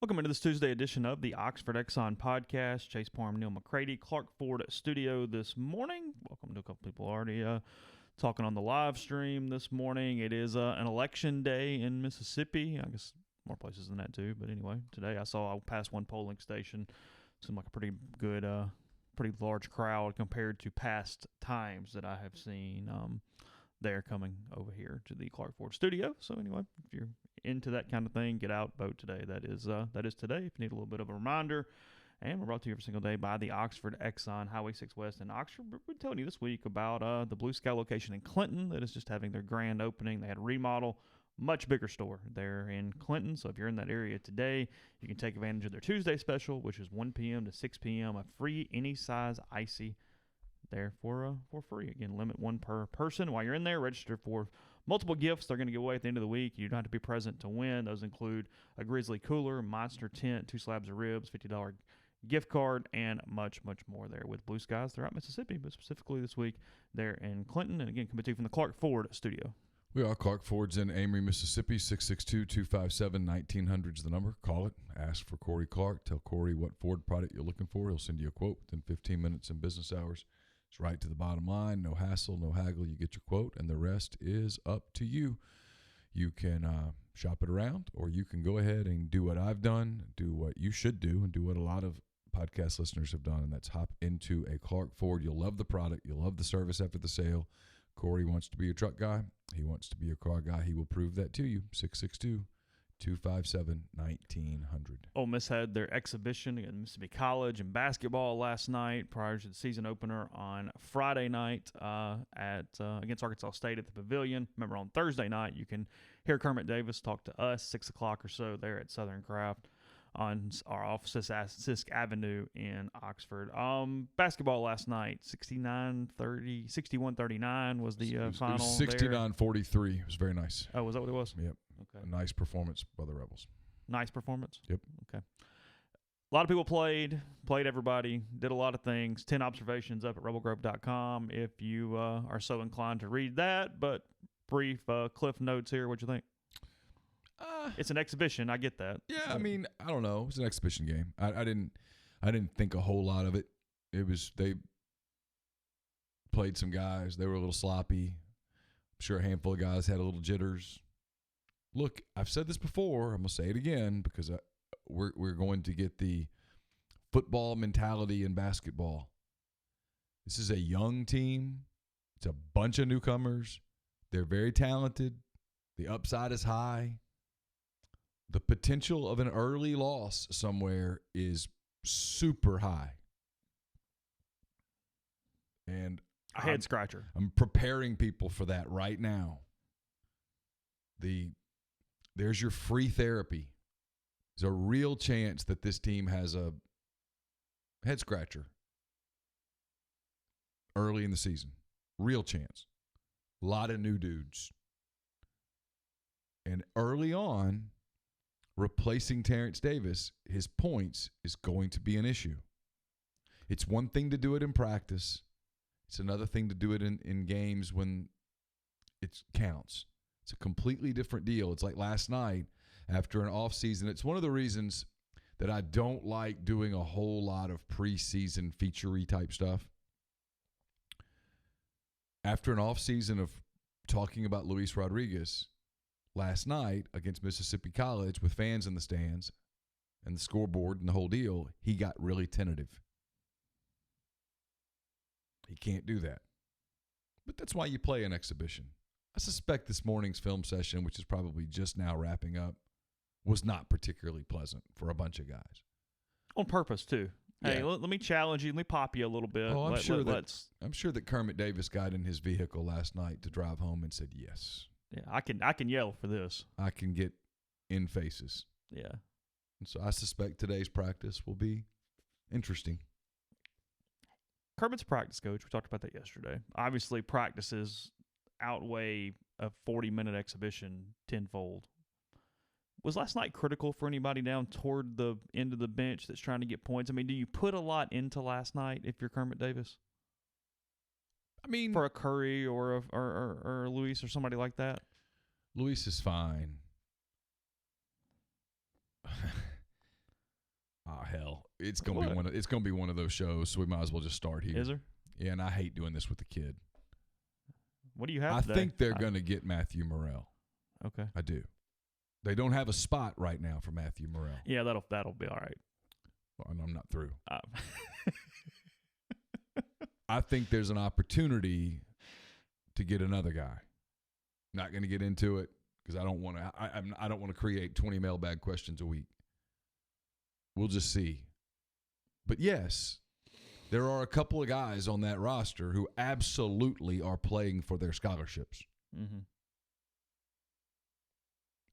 Welcome into this Tuesday edition of the Oxford Exxon Podcast. Chase Parham and Neal McCready, Clark Ford studio this morning. Welcome to a couple people already talking on the live stream this morning. It is an election day in Mississippi. I guess more places than that too. But anyway, today I passed one polling station. Seemed like a pretty good, pretty large crowd compared to past times that I have seen. They're coming over here to the Clark Ford studio. So anyway, if you're into that kind of thing, get out, vote today. That is today. If you need a little bit of a reminder, and we're brought to you every single day by the Oxford Exxon, Highway 6 West in Oxford. We're telling you this week about the Blue Sky location in Clinton that is just having their grand opening. They had a remodel, much bigger store there in Clinton. So if you're in that area today, you can take advantage of their Tuesday special, which is 1 p.m. to 6 p.m. A free any size icy there for free. Again, limit one per person. While you're in there, register for multiple gifts they're going to give away at the end of the week. You don't have to be present to win. Those include a Grizzly cooler, Monster tent, 2 slabs of ribs, $50 gift card, and much, much more there with Blue Skies throughout Mississippi, but specifically this week there in Clinton. And again, coming to you from the Clark Ford studio. We are Clark Ford's in Amory, Mississippi. 662-257-1900 is the number. Call it. Ask for Corey Clark. Tell Corey what Ford product you're looking for. He'll send you a quote within 15 minutes in business hours. It's right to the bottom line. No hassle, no haggle. You get your quote, and the rest is up to you. You can shop it around, or you can go ahead and do what I've done, do what you should do, and do what a lot of podcast listeners have done, and that's hop into a Clark Ford. You'll love the product. You'll love the service after the sale. Corey wants to be a truck guy. He wants to be a car guy. He will prove that to you. 662-257-1900. Ole Miss had their exhibition against Mississippi College in basketball last night prior to the season opener on Friday night against Arkansas State at the Pavilion. Remember, on Thursday night, you can hear Kermit Davis talk to us 6 o'clock or so there at Southern Craft on our offices at Sisk Avenue in Oxford. Basketball last night, 61-39 was the final. It was 69-43. It was very nice. Oh, was that what it was? Yep. Okay. A nice performance by the Rebels. Nice performance? Yep. Okay. A lot of people played everybody, did a lot of things. 10 observations up at rebelgrove.com if you are so inclined to read that. But brief cliff notes here. What'd you think? It's an exhibition. I get that. Yeah, I mean, I don't know. It was an exhibition game. I didn't think a whole lot of it. They played some guys. They were a little sloppy. I'm sure a handful of guys had a little jitters. Look, I've said this before. I'm gonna say it again because we're going to get the football mentality in basketball. This is a young team. It's a bunch of newcomers. They're very talented. The upside is high. The potential of an early loss somewhere is super high. And a head scratcher. I'm preparing people for that right now. There's your free therapy. There's a real chance that this team has a head scratcher early in the season. Real chance. A lot of new dudes. And early on, replacing Terrence Davis, his points is going to be an issue. It's one thing to do it in practice. It's another thing to do it in games when it counts. It's a completely different deal. It's like last night after an offseason. It's one of the reasons that I don't like doing a whole lot of preseason feature-y type stuff. After an offseason of talking about Luis Rodriguez, last night against Mississippi College with fans in the stands and the scoreboard and the whole deal, he got really tentative. He can't do that. But that's why you play an exhibition. I suspect this morning's film session, which is probably just now wrapping up, was not particularly pleasant for a bunch of guys. On purpose, too. Yeah. Hey, let me challenge you. Let me pop you a little bit. Oh, I'm sure that Kermit Davis got in his vehicle last night to drive home and said yes. Yeah, I can yell for this. I can get in faces. Yeah. And so I suspect today's practice will be interesting. Kermit's a practice coach. We talked about that yesterday. Obviously, practices outweigh a 40-minute exhibition tenfold. Was last night critical for anybody down toward the end of the bench that's trying to get points? I mean, do you put a lot into last night if you're Kermit Davis? I mean, for a Curry or a Luis or somebody like that? Luis is fine. Oh hell, it's gonna be one of those shows. So we might as well just start here. Is there? Yeah, and I hate doing this with the kid. What do you have? I today? think they're gonna get Matthew Morrell. Okay. I do. They don't have a spot right now for Matthew Morrell. Yeah, that'll be all right. Well, and I'm not through. I think there's an opportunity to get another guy. Not going to get into it because I don't want to create 20 mailbag questions a week. We'll just see. But yes, there are a couple of guys on that roster who absolutely are playing for their scholarships. Mm-hmm.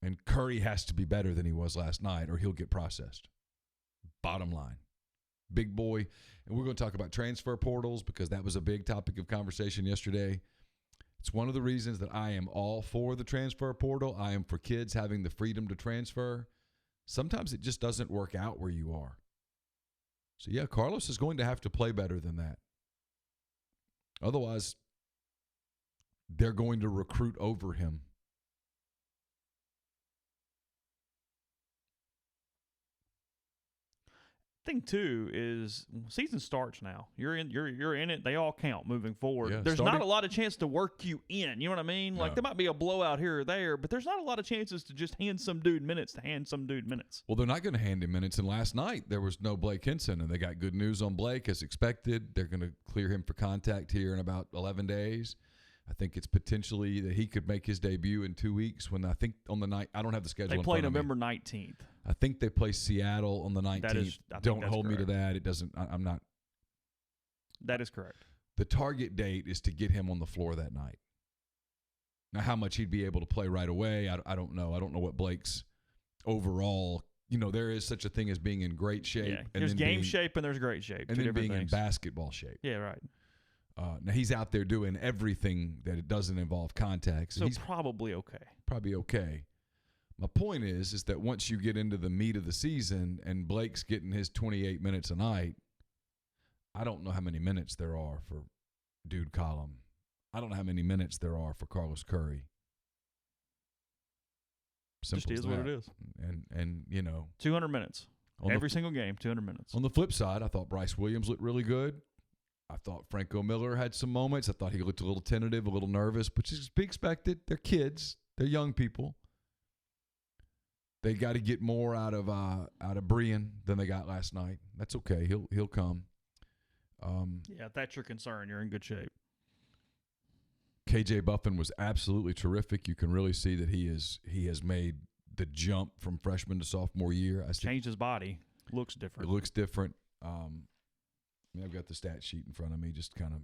And Curry has to be better than he was last night or he'll get processed. Bottom line. Big boy. And we're going to talk about transfer portals because that was a big topic of conversation yesterday. It's one of the reasons that I am all for the transfer portal. I am for kids having the freedom to transfer. Sometimes it just doesn't work out where you are. So, yeah, Carlos is going to have to play better than that. Otherwise, they're going to recruit over him. Thing too is season starts now. You're in it. They all count moving forward. Yeah, there's not a lot of chance to work you in. You know what I mean? Like No. there might be a blowout here or there, but there's not a lot of chances to just hand some dude minutes. Well, they're not going to hand him minutes. And last night there was no Blake Henson, and they got good news on Blake as expected. They're going to clear him for contact here in about 11 days. I think it's potentially that he could make his debut in 2 weeks. When I think on the night, I don't have the schedule. They play November 19th. I think they play Seattle on the 19th. Don't hold me to that. It doesn't. I'm not. That is correct. The target date is to get him on the floor that night. Now, how much he'd be able to play right away, I don't know. I don't know what Blake's overall. There is such a thing as being in great shape. Yeah, and there's game shape and there's great shape. And then being in basketball shape. Yeah, right. Now, he's out there doing everything that it doesn't involve contact. So he's probably okay. Probably okay. My point is that once you get into the meat of the season and Blake's getting his 28 minutes a night, I don't know how many minutes there are for Dude Collum. I don't know how many minutes there are for Carlos Curry. Simple Just is what it is. And 200 minutes. Every single game, 200 minutes. On the flip side, I thought Bryce Williams looked really good. I thought Franco Miller had some moments. I thought he looked a little tentative, a little nervous, which is to be expected. They're kids. They're young people. They got to get more out of Brian than they got last night. That's okay. He'll come. Yeah, if that's your concern, you're in good shape. KJ Buffin was absolutely terrific. You can really see that he has made the jump from freshman to sophomore year. Changed his body. Looks different. It looks different. I've got the stat sheet in front of me. Just kind of.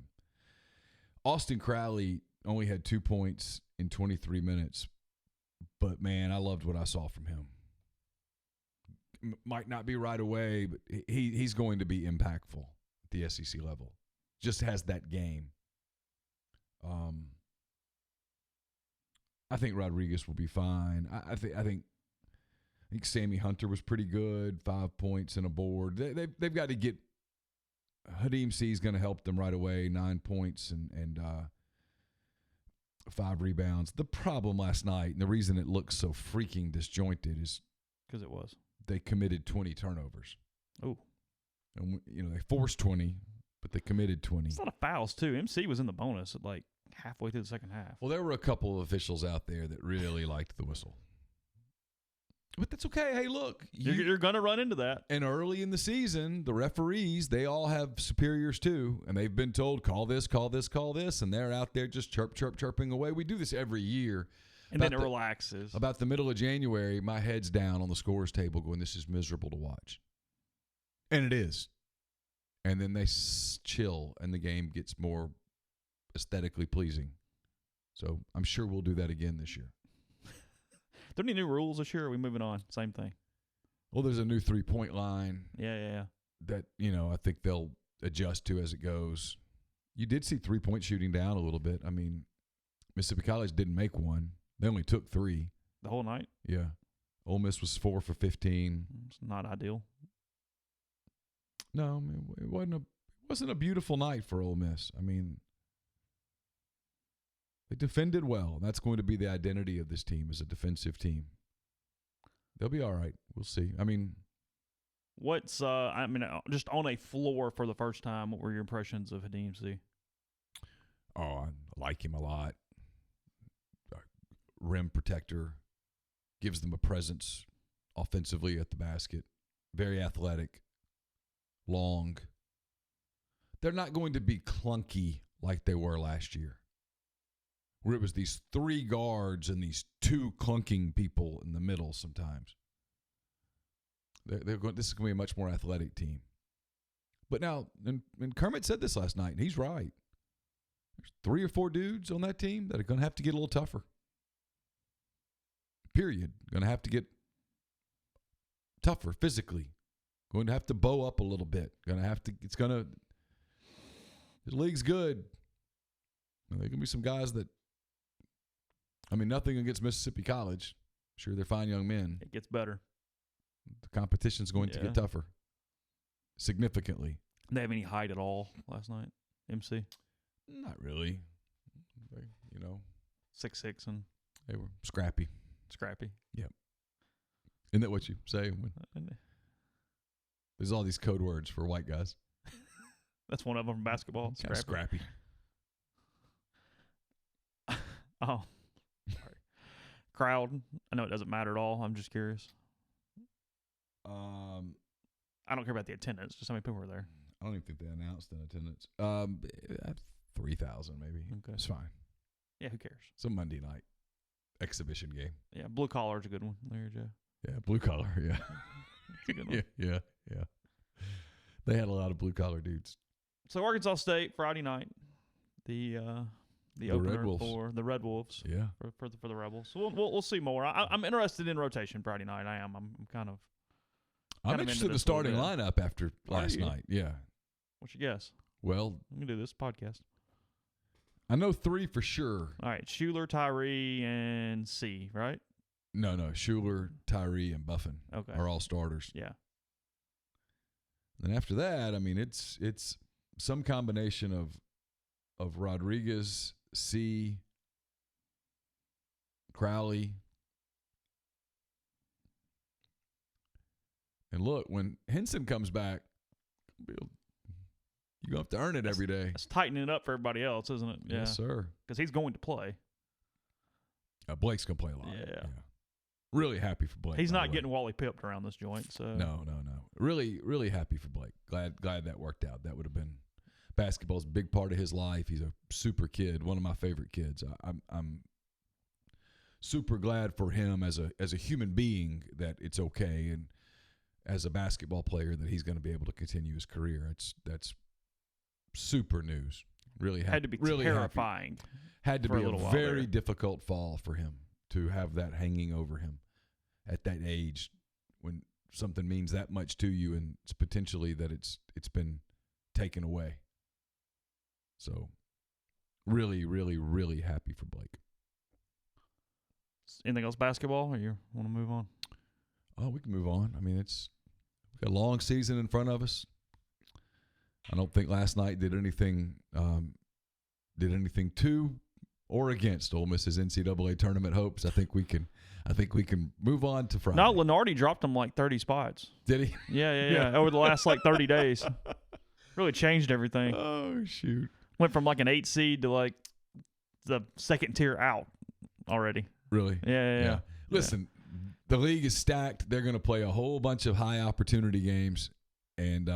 Austin Crowley only had 2 points in 23 minutes, but man, I loved what I saw from him. Might not be right away, but he's going to be impactful at the SEC level. Just has that game. I think Rodriguez will be fine. I think Sammy Hunter was pretty good. 5 points and a board. They've got to get. Hadim C is going to help them right away. 9 points and 5 rebounds. The problem last night, and the reason it looks so freaking disjointed, is because it was. They committed 20 turnovers. Oh. And they forced 20, but they committed 20. It's a lot of fouls too. MC was in the bonus at like halfway through the second half. Well, there were a couple of officials out there that really liked the whistle. But that's okay. Hey, look. You're going to run into that. And early in the season, the referees, they all have superiors too. And they've been told, call this, call this, call this. And they're out there just chirping away. We do this every year. And then it relaxes. About the middle of January, my head's down on the scores table going, this is miserable to watch. And it is. And then they chill, and the game gets more aesthetically pleasing. So I'm sure we'll do that again this year. There any new rules this year? Or are we moving on? Same thing. Well, there's a new 3-point line. Yeah. That, I think they'll adjust to as it goes. You did see 3-point shooting down a little bit. I mean, Mississippi College didn't make one. They only took 3. The whole night? Yeah. Ole Miss was 4 for 15. It's not ideal. No, I mean, it wasn't a beautiful night for Ole Miss. I mean, they defended well. That's going to be the identity of this team, as a defensive team. They'll be all right. We'll see. I mean, What's just on a floor for the first time, what were your impressions of Hadim C? Oh, I like him a lot. Rim protector, gives them a presence offensively at the basket. Very athletic, long. They're not going to be clunky like they were last year, where it was these 3 guards and these 2 clunking people in the middle sometimes. This is going to be a much more athletic team. But now, and Kermit said this last night, and he's right. There's 3 or 4 dudes on that team that are going to have to get a little tougher. Period. Going to have to get tougher physically. Going to have to bow up a little bit. The league's good. There are going to be some guys that, nothing against Mississippi College. Sure, they're fine young men. It gets better. The competition's going to get tougher. Significantly. Did they have any height at all last night, MC? Not really. 6'6" and they were scrappy. Yep. Isn't that what you say? There's all these code words for white guys. That's one of them from basketball. Scrappy. Oh, sorry. Crowd. I know it doesn't matter at all. I'm just curious. I don't care about the attendance. Just how many people were there. I don't even think they announced an attendance. 3,000 maybe. Okay. It's fine. Yeah, who cares? It's a Monday night exhibition game. Yeah, blue collar's a good one. There, Joe. Yeah, blue collar. Yeah. It's a good one. Yeah. They had a lot of blue collar dudes. So Arkansas State Friday night, the opener Red Wolves. for the Red Wolves. Yeah. For the Rebels. So we'll see more. I'm interested in rotation Friday night. I am. I'm kind of. I'm interested in the starting lineup after last night. Yeah. What's your guess? Well, let me do this podcast. I know 3 for sure. All right, Schuler, Tyree, and C, right? No, Schuler, Tyree, and Buffin are all starters. Yeah. And after that, it's some combination of Rodriguez, C, Crowley. And look, when Henson comes back, you're going to have to earn it every day. It's tightening it up for everybody else, isn't it? Yeah. Yes, sir. Because he's going to play. Blake's going to play a lot. Yeah. Really happy for Blake. He's not getting Wally pipped around this joint. So No. Really, really happy for Blake. Glad that worked out. That would have been basketball's a big part of his life. He's a super kid, one of my favorite kids. I'm super glad for him as a human being that it's okay, and as a basketball player that he's going to be able to continue his career. That's super news. Really had to be really terrifying. Had to be a very there. difficult fall for him to have that hanging over him at that age when something means that much to you and it's potentially that it's been taken away. So really, really, really happy for Blake. Anything else basketball, or you want to move on? Oh, we can move on. We've got a long season in front of us. I don't think last night did anything to or against Ole Miss's NCAA tournament hopes. I think we can move on to Friday. No, Lenardi dropped him like 30 spots. Did he? Yeah. Over the last 30 days. Really changed everything. Oh, shoot. Went from an 8 seed to the second tier out already. Really? Yeah. Listen, the league is stacked. They're going to play a whole bunch of high opportunity games, and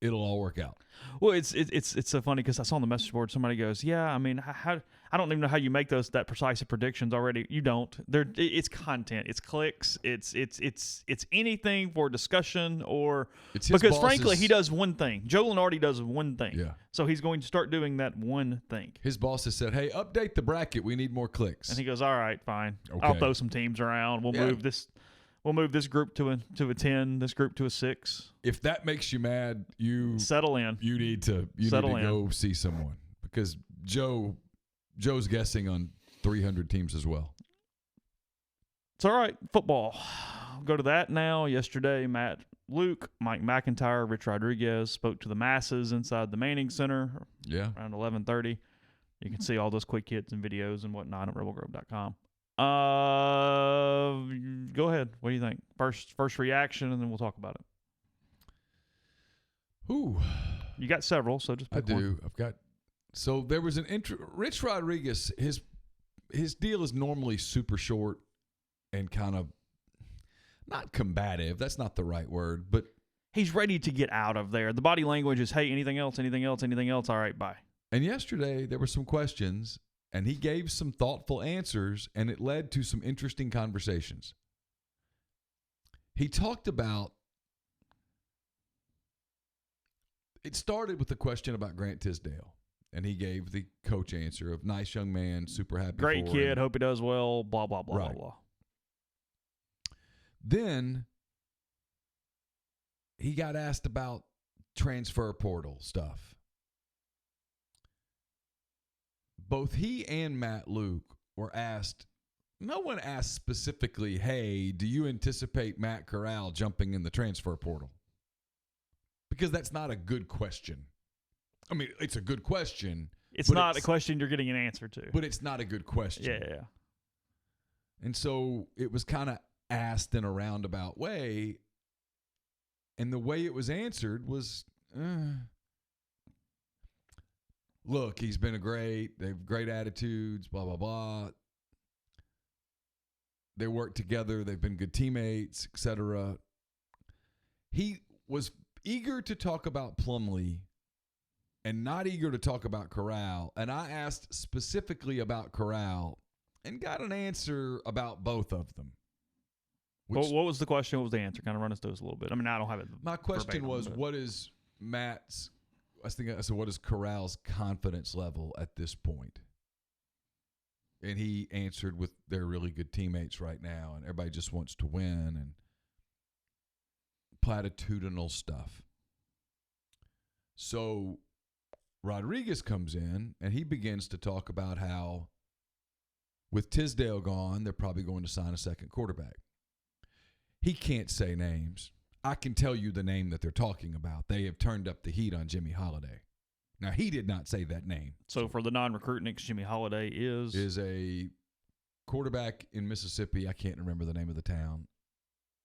it'll all work out. Well, it's so funny because I saw on the message board somebody goes, "Yeah, how I don't even know how you make that precise of predictions already. You don't. It's content. It's clicks. It's anything for discussion or because frankly he does one thing. Joe Lenardi does one thing. Yeah. So he's going to start doing that one thing. His boss has said, "Hey, update the bracket. We need more clicks." And he goes, "All right, fine. Okay. I'll throw some teams around. We'll move this." We'll move this group to a 10, this group to a 6. If that makes you mad, you settle in. You need to go see someone because Joe's guessing on 300 teams as well. It's all right. Football. I'll go to that now. Yesterday, Matt Luke, Mike McIntyre, Rich Rodriguez spoke to the masses inside the Manning Center. Yeah. Around 11:30. You can see all those quick hits and videos and whatnot at rebelgrove.com. Go ahead. What do you think? First reaction, and then we'll talk about it. Ooh, you got several, so just pick I do. one. I've got. So there was an Rich Rodriguez. His deal is normally super short and kind of not combative. That's not the right word, but he's ready to get out of there. The body language is, hey, anything else, anything else, anything else? All right, bye. And yesterday there were some questions, and he gave some thoughtful answers, and it led to some interesting conversations. He talked about. It started with a question about Grant Tisdale, and he gave the coach answer of nice young man, super happy Great for kid, him. hope he does well, blah, blah, blah, Right. blah, blah. Then he got asked about transfer portal stuff. Both he and Matt Luke were asked, no one asked specifically, hey, do you anticipate Matt Corral jumping in the transfer portal? Because that's not a good question. I mean, it's a good question. It's not a question you're getting an answer to. But it's not a good question. Yeah. And so it was kind of asked in a roundabout way. And the way it was answered was, look, he's been they have great attitudes, blah, blah, blah. They work together. They've been good teammates, etc. He was eager to talk about Plumlee and not eager to talk about Corral. And I asked specifically about Corral and got an answer about both of them. What was the question? What was the answer? Kind of run us through this a little bit. I mean, I don't have it. My question was, what is Matt's, I said, what is Corral's confidence level at this point? And he answered with, they're really good teammates right now, and everybody just wants to win, and platitudinal stuff. So Rodriguez comes in, and he begins to talk about how with Tisdale gone, they're probably going to sign a second quarterback. He can't say names. I can tell you the name that they're talking about. They have turned up the heat on Jimmy Holiday. Now, he did not say that name. So for the non-recruit Knicks, Jimmy Holiday is a quarterback in Mississippi. I can't remember the name of the town.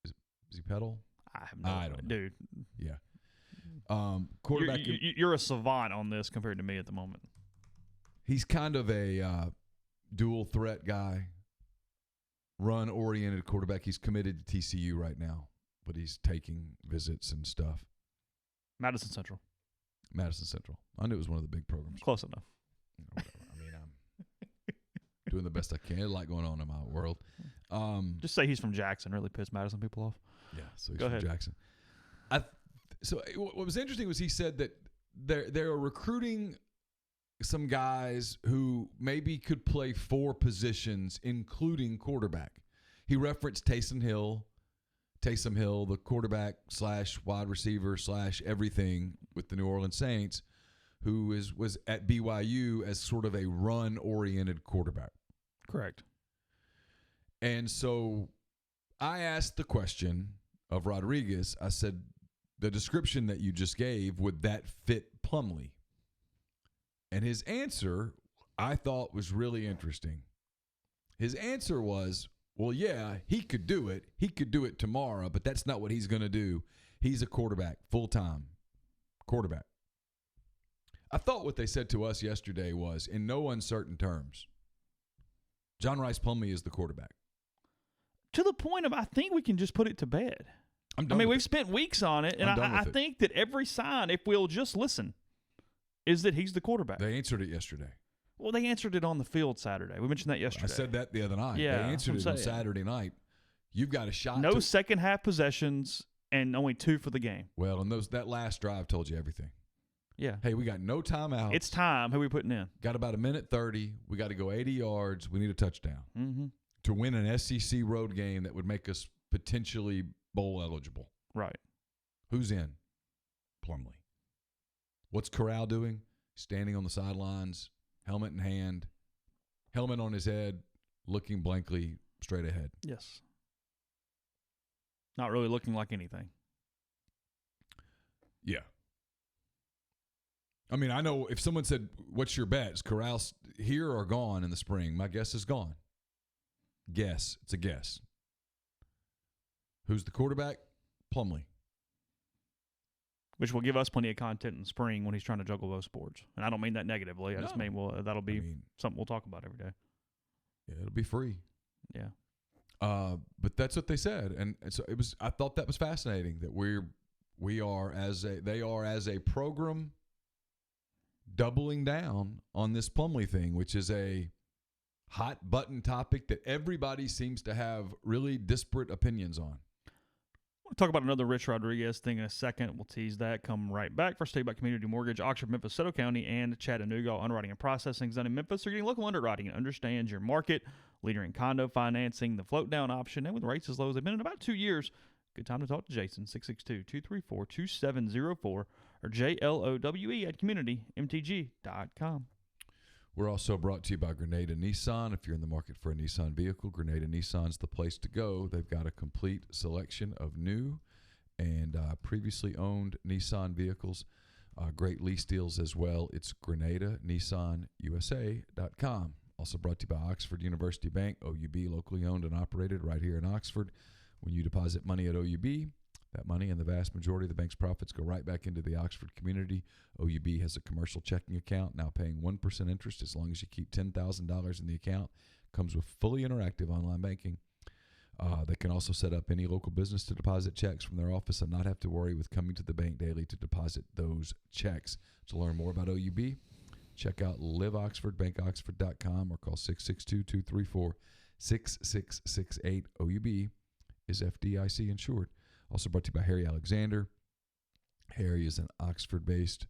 Is he Petal? I have no idea. Dude. Yeah. Quarterback. You're a savant on this compared to me at the moment. He's kind of a dual threat guy, run-oriented quarterback. He's committed to TCU right now, but he's taking visits and stuff. Madison Central. I knew it was one of the big programs. Close enough. Whatever. I mean, I'm doing the best I can. There's a lot going on in my world. Just say he's from Jackson. Really piss Madison people off. Yeah, so he's Go from ahead. Jackson. So what was interesting was he said that they're recruiting some guys who maybe could play 4 positions, including quarterback. He referenced Taysom Hill, the quarterback / wide receiver / everything with the New Orleans Saints, who was at BYU as sort of a run-oriented quarterback. Correct. And so I asked the question of Rodriguez. I said, the description that you just gave, would that fit Plumlee? And his answer, I thought, was really interesting. His answer was, well, yeah, he could do it. He could do it tomorrow, but that's not what he's going to do. He's a quarterback, full-time quarterback. I thought what they said to us yesterday was, in no uncertain terms, John Rice Plumlee is the quarterback. To the point of, I think we can just put it to bed. We've spent weeks on it, and I think that every sign, if we'll just listen, is that he's the quarterback. They answered it yesterday. Well, they answered it on the field Saturday. We mentioned that yesterday. I said that the other night. Yeah, they answered it on Saturday night. You've got a shot. No second half possessions and only 2 for the game. Well, and that last drive told you everything. Yeah. Hey, we got no timeouts. It's time. Who are we putting in? Got about 1:30. We got to go 80 yards. We need a touchdown to win an SEC road game that would make us potentially bowl eligible. Right. Who's in? Plumlee. What's Corral doing? Standing on the sidelines, helmet in hand, helmet on his head, looking blankly straight ahead. Yes. Not really looking like anything. Yeah. I mean, I know if someone said, what's your bet? Is Corral here or gone in the spring? My guess is gone. Guess. It's a guess. Who's the quarterback? Plumlee. Which will give us plenty of content in the spring when he's trying to juggle those sports. And I don't mean that negatively. I just mean that'll be something we'll talk about every day. Yeah, it'll be free. Yeah. But that's what they said, and so it was. I thought that was fascinating that they are as a program doubling down on this Plumlee thing, which is a hot button topic that everybody seems to have really disparate opinions on. We'll talk about another Rich Rodriguez thing in a second. We'll tease that. Come right back. First, about Community Mortgage, Oxford, Memphis, Soto County, and Chattanooga. Underwriting and processing is done in Memphis. You're getting local underwriting and understands your market. Leader in condo financing, the float down option, and with rates as low as they've been in about 2 years. Good time to talk to Jason, 662-234-2704 or JLOWE@communitymtg.com. We're also brought to you by Grenada Nissan. If you're in the market for a Nissan vehicle, Grenada Nissan's the place to go. They've got a complete selection of new and previously owned Nissan vehicles. Great lease deals as well. It's GrenadaNissanUSA.com. Also brought to you by Oxford University Bank, OUB, locally owned and operated right here in Oxford. When you deposit money at OUB, that money and the vast majority of the bank's profits go right back into the Oxford community. OUB has a commercial checking account now paying 1% interest as long as you keep $10,000 in the account. Comes with fully interactive online banking. They can also set up any local business to deposit checks from their office and not have to worry with coming to the bank daily to deposit those checks. To learn more about OUB, check out liveoxfordbankoxford.com or call 662-234-6668. OUB is FDIC insured. Also brought to you by Harry Alexander. Harry is an Oxford-based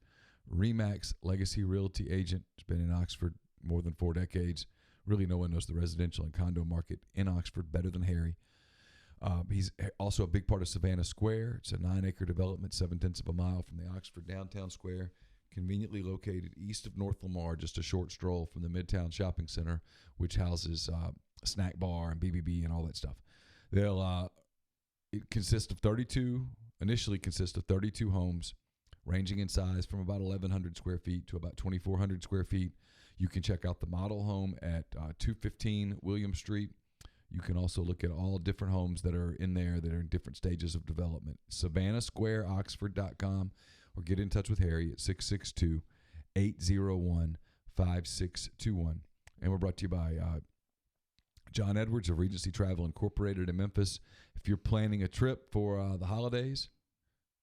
RE/MAX legacy realty agent. He's been in Oxford more than 4 decades. Really no one knows the residential and condo market in Oxford better than Harry. He's also a big part of Savannah Square. It's a 9-acre development, 0.7 of a mile from the Oxford downtown square, conveniently located east of North Lamar, just a short stroll from the Midtown Shopping Center, which houses a snack bar and BBB and all that stuff. It consists of 32 homes, ranging in size from about 1,100 square feet to about 2,400 square feet. You can check out the model home at 215 William Street. You can also look at all different homes that are in there that are in different stages of development. SavannahSquareOxford.com or get in touch with Harry at 662-801-5621. And we're brought to you by John Edwards of Regency Travel Incorporated in Memphis. If you're planning a trip for the holidays,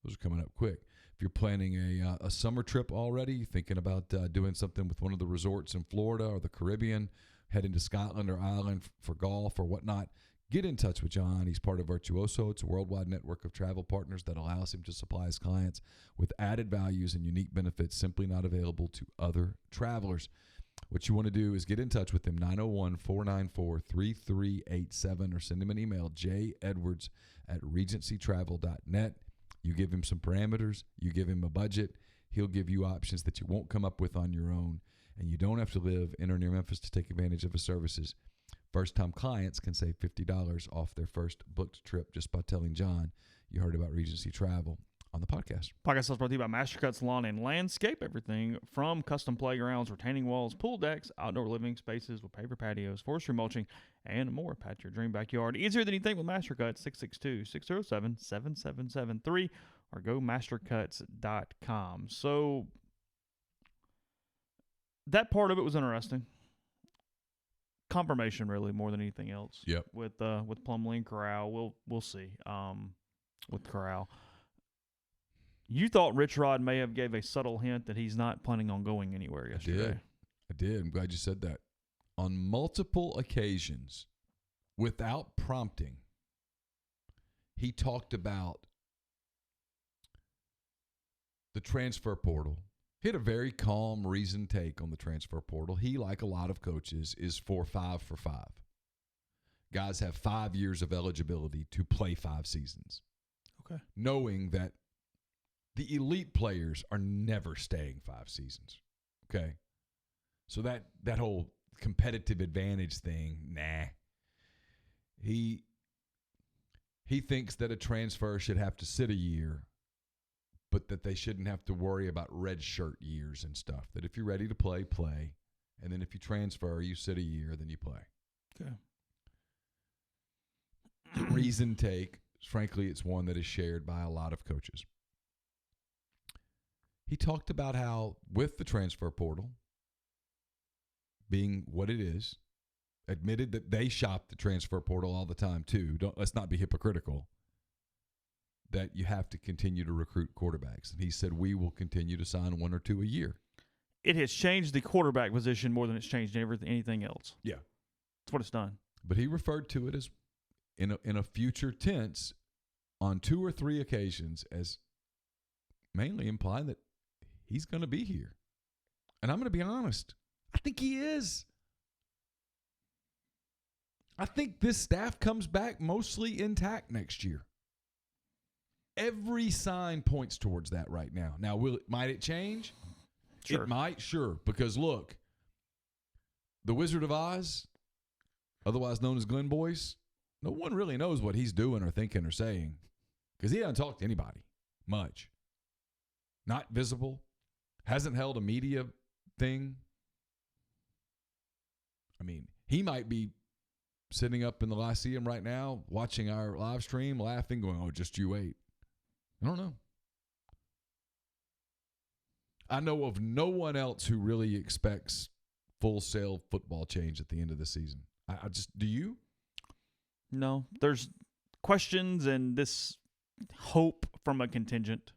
those are coming up quick. If you're planning a summer trip already, thinking about doing something with one of the resorts in Florida or the Caribbean, heading to Scotland or Ireland for golf or whatnot, get in touch with John. He's part of Virtuoso. It's a worldwide network of travel partners that allows him to supply his clients with added values and unique benefits simply not available to other travelers. What you want to do is get in touch with him, 901-494-3387, or send him an email, jedwards@regencytravel.net. You give him some parameters. You give him a budget. He'll give you options that you won't come up with on your own, and you don't have to live in or near Memphis to take advantage of his services. First-time clients can save $50 off their first booked trip just by telling John you heard about Regency Travel on the podcast. Podcast is brought to you by Mastercuts Lawn and Landscape. Everything from custom playgrounds, retaining walls, pool decks, outdoor living spaces with paver patios, forestry mulching, and more. Pat your dream backyard easier than you think with Mastercuts. 662-607-7773 or go mastercuts.com. So that part of it was interesting. Confirmation, really, more than anything else. Yep. With Plumlee and Corral, we'll see. With Corral. You thought Rich Rod may have gave a subtle hint that he's not planning on going anywhere yesterday. I did. I'm glad you said that. On multiple occasions, without prompting, he talked about the transfer portal. He had a very calm, reasoned take on the transfer portal. He, like a lot of coaches, is for 5 for 5. Guys have 5 years of eligibility to play 5 seasons. Okay. Knowing that the elite players are never staying 5 seasons. Okay? So that whole competitive advantage thing, nah. He thinks that a transfer should have to sit a year, but that they shouldn't have to worry about red shirt years and stuff. That if you're ready to play, play. And then if you transfer, you sit a year, then you play. Okay. reasoned take. Frankly, it's one that is shared by a lot of coaches. He talked about how, with the transfer portal being what it is, admitted that they shop the transfer portal all the time too. Let's not be hypocritical. That you have to continue to recruit quarterbacks. And he said, we will continue to sign 1 or 2 a year. It has changed the quarterback position more than it's changed anything else. Yeah. That's what it's done. But he referred to it as, in a future tense, on 2 or 3 occasions, as mainly implying that he's going to be here. And I'm going to be honest. I think he is. I think this staff comes back mostly intact next year. Every sign points towards that right now. Now, might it change? Sure. It might, sure. Because look, the Wizard of Oz, otherwise known as Glenn Boyce, no one really knows what he's doing or thinking or saying because he doesn't talk to anybody much. Not visible. Hasn't held a media thing. I mean, he might be sitting up in the Lyceum right now, watching our live stream, laughing, going, oh, just you wait. I don't know. I know of no one else who really expects full-sale football change at the end of the season. Do you? No. There's questions and this hope from a contingent.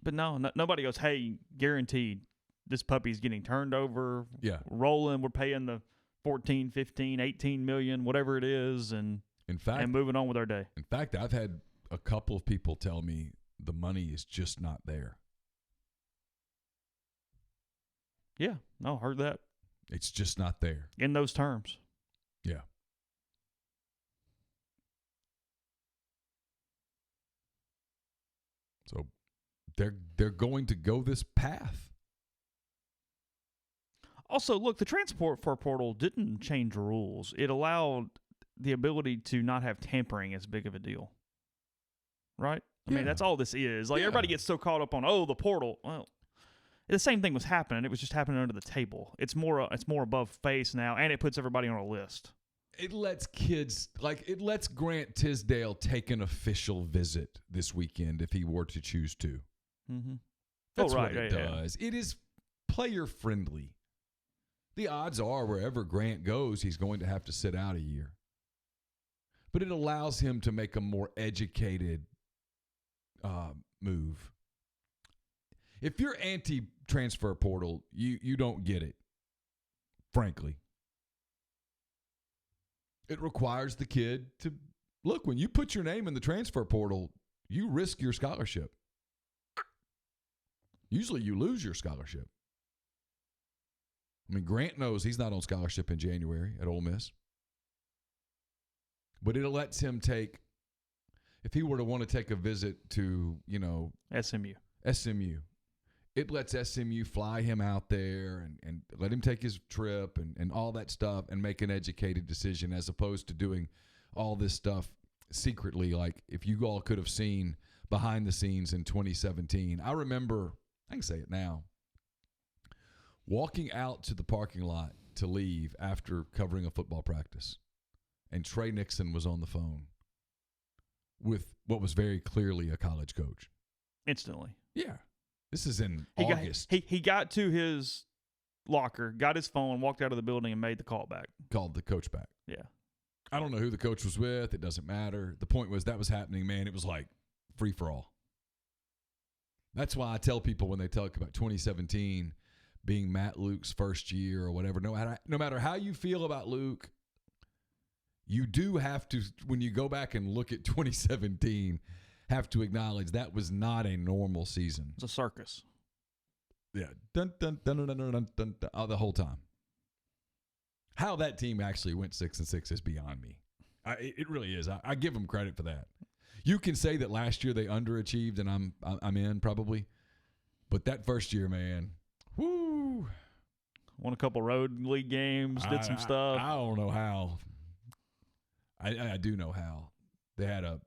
But no, nobody goes, hey, guaranteed, this puppy's getting turned over. Yeah. Rolling. We're paying the 14, 15, 18 million, whatever it is, and moving on with our day. In fact, I've had a couple of people tell me the money is just not there. Yeah, no, heard that. It's just not there. In those terms. Yeah. So they're going to go this path. Also, look, the transfer portal didn't change rules. It allowed the ability to not have tampering as big of a deal. Right? I mean, that's all this is. Like, everybody gets so caught up on, the portal. Well, the same thing was happening. It was just happening under the table. It's more above face now, and it puts everybody on a list. It lets kids, it lets Grant Tisdale take an official visit this weekend if he were to choose to. Mm-hmm. That's what it does. Yeah. It is player-friendly. The odds are wherever Grant goes, he's going to have to sit out a year. But it allows him to make a more educated move. If you're anti-transfer portal, you don't get it, frankly. It requires the kid to, look, when you put your name in the transfer portal, you risk your scholarship. Usually you lose your scholarship. I mean, Grant knows he's not on scholarship in January at Ole Miss. But it lets him take, if he were to want to take a visit to, SMU. It lets SMU fly him out there and let him take his trip and all that stuff and make an educated decision as opposed to doing all this stuff secretly. Like if you all could have seen behind the scenes in 2017. I remember, I can say it now, walking out to the parking lot to leave after covering a football practice. And Trey Nixon was on the phone with what was very clearly a college coach. Instantly. Yeah. This is in August. He got to his locker, got his phone, walked out of the building, and made the call back. Called the coach back. Yeah. I don't know who the coach was with. It doesn't matter. The point was that was happening, man. It was like free for all. That's why I tell people when they talk about 2017 being Matt Luke's first year or whatever, no matter how you feel about Luke, you do have to, when you go back and look at 2017, have to acknowledge that was not a normal season. It's a circus. Yeah. Dun, dun, dun, dun, dun, dun, dun, dun, the whole time. How that team actually went 6-6 is beyond me. It really is. I give them credit for that. You can say that last year they underachieved, and I'm in probably. But that first year, man, whoo. Won a couple road league games, did some stuff. I don't know how. I do know how. They had a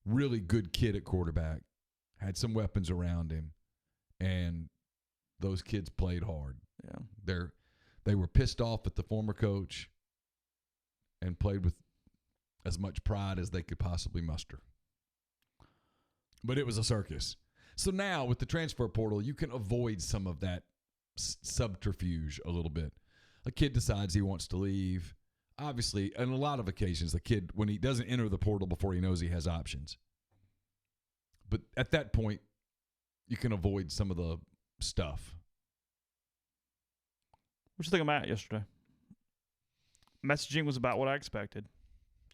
really good kid at quarterback, had some weapons around him, and those kids played hard. Yeah. They were pissed off at the former coach, and played with as much pride as they could possibly muster. But it was a circus. So now with the transfer portal, you can avoid some of that subterfuge a little bit. A kid decides he wants to leave. Obviously, on a lot of occasions, the kid, when he doesn't enter the portal before he knows he has options. But at that point, you can avoid some of the stuff. What you think of Matt yesterday? Messaging was about what I expected.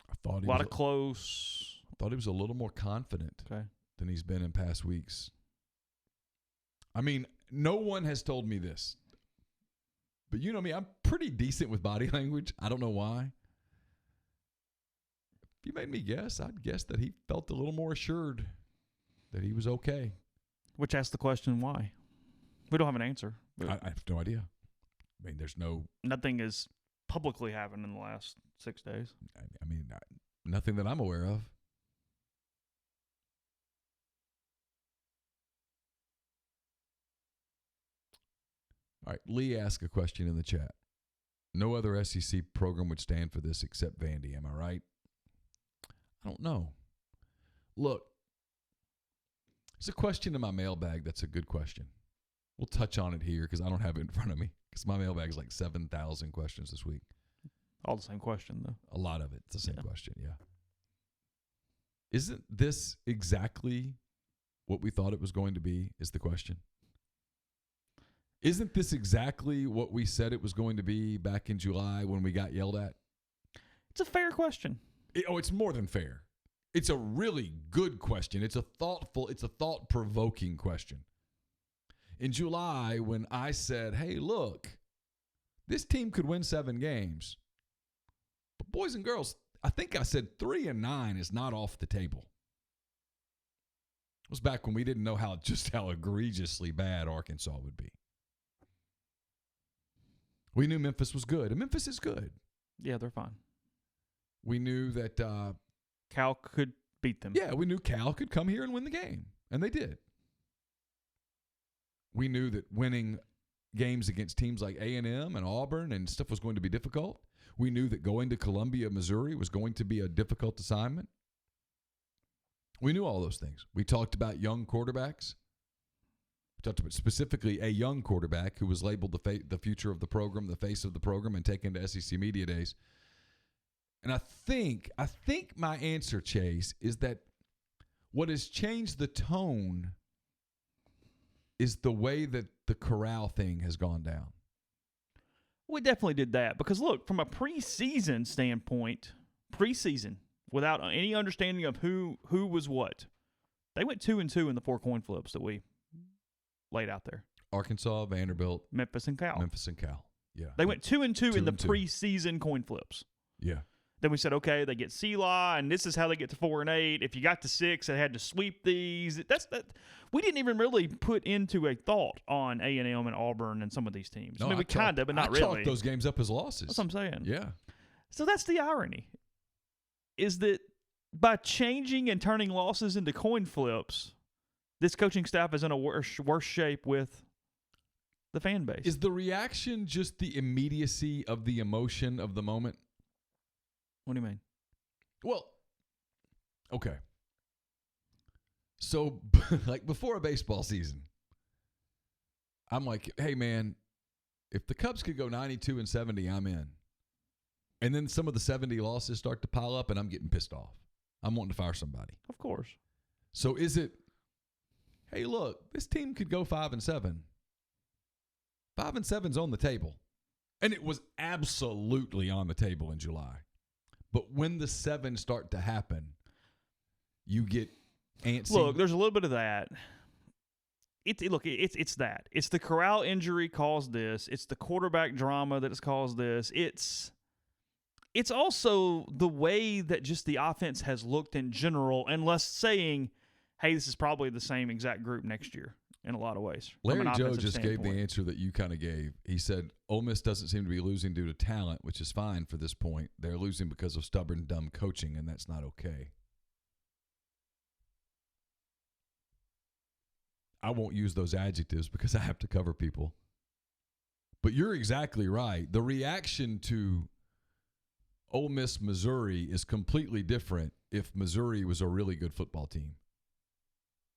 I thought a lot of close. I thought he was a little more confident than he's been in past weeks. I mean, no one has told me this. But you know me, I'm pretty decent with body language. I don't know why. If you made me guess, I'd guess that he felt a little more assured that he was okay. Which asks the question, why? We don't have an answer. I have no idea. I mean, nothing has publicly happened in the last 6 days. I mean, nothing that I'm aware of. All right, Lee asked a question in the chat. No other SEC program would stand for this except Vandy. Am I right? I don't know. Look, there's a question in my mailbag that's a good question. We'll touch on it here because I don't have it in front of me because my mailbag is like 7,000 questions this week. All the same question, though. A lot of it. It's the same question, yeah. Isn't this exactly what we thought it was going to be is the question? Isn't this exactly what we said it was going to be back in July when we got yelled at? It's a fair question. It's more than fair. It's a really good question. It's a thought-provoking question. In July, when I said, hey, look, this team could win 7 games. But boys and girls, I think I said 3-9 is not off the table. It was back when we didn't know how egregiously bad Arkansas would be. We knew Memphis was good, and Memphis is good. Yeah, they're fine. We knew that Cal could beat them. Yeah, we knew Cal could come here and win the game, and they did. We knew that winning games against teams like A&M and Auburn and stuff was going to be difficult. We knew that going to Columbia, Missouri was going to be a difficult assignment. We knew all those things. We talked about young quarterbacks. We talked about specifically a young quarterback who was labeled the future of the program, the face of the program, and taken to SEC Media Days. And I think my answer, Chase, is that what has changed the tone is the way that the Corral thing has gone down. We definitely did that because, look, from a preseason standpoint, without any understanding of who was what, they went 2-2 in the 4 coin flips that we laid out there. Arkansas, Vanderbilt, Memphis, and Cal. Yeah. They went 2-2 in the preseason coin flips. Yeah. Then we said, okay, they get CLA, and this is how they get to 4-8. If you got to 6, they had to sweep these. We didn't even really put into a thought on A&M and Auburn and some of these teams. No, I mean, we kind of, but not really. I chalked those games up as losses. That's what I'm saying. Yeah. So that's the irony, is that by changing and turning losses into coin flips, this coaching staff is in a worse shape with the fan base. Is the reaction just the immediacy of the emotion of the moment? What do you mean? Well, okay. So, like before a baseball season, I'm like, hey, man, if the Cubs could go 92-70, I'm in. And then some of the 70 losses start to pile up, and I'm getting pissed off. I'm wanting to fire somebody. Of course. So is it, hey, look, this team could go 5-7. 5-7's on the table. And it was absolutely on the table in July. But when the 7 start to happen, you get antsy. Look, there's a little bit of that. It's that. It's the Corral injury caused this. It's the quarterback drama that has caused this. It's also the way that just the offense has looked in general, and less saying, hey, this is probably the same exact group next year in a lot of ways. Larry Joe just gave the answer that you kind of gave. He said, Ole Miss doesn't seem to be losing due to talent, which is fine for this point. They're losing because of stubborn, dumb coaching, and that's not okay. I won't use those adjectives because I have to cover people. But you're exactly right. The reaction to Ole Miss, Missouri is completely different if Missouri was a really good football team.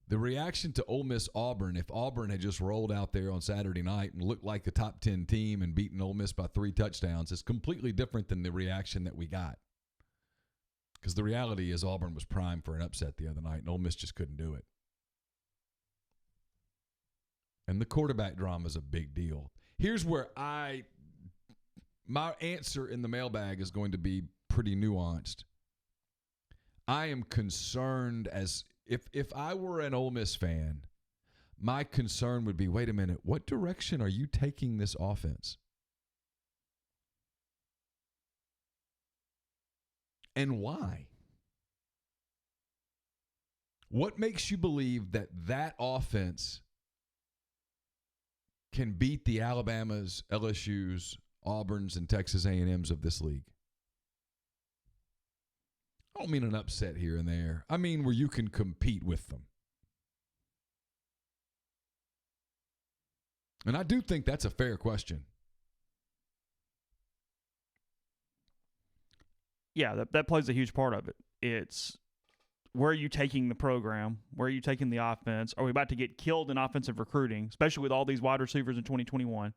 The reaction to Ole Miss Auburn, if Auburn had just rolled out there on Saturday night and looked like the top 10 team and beaten Ole Miss by 3 touchdowns, is completely different than the reaction that we got. Because the reality is Auburn was primed for an upset the other night, and Ole Miss just couldn't do it. And the quarterback drama is a big deal. Here's where my answer in the mailbag is going to be pretty nuanced. I am concerned as if I were an Ole Miss fan, my concern would be, wait a minute, what direction are you taking this offense? And why? What makes you believe that that offense can beat the Alabamas, LSUs, Auburns, and Texas A&Ms of this league? I don't mean an upset here and there. I mean where you can compete with them. And I do think that's a fair question. Yeah, that plays a huge part of it. It's where are you taking the program? Where are you taking the offense? Are we about to get killed in offensive recruiting, especially with all these wide receivers in 2021?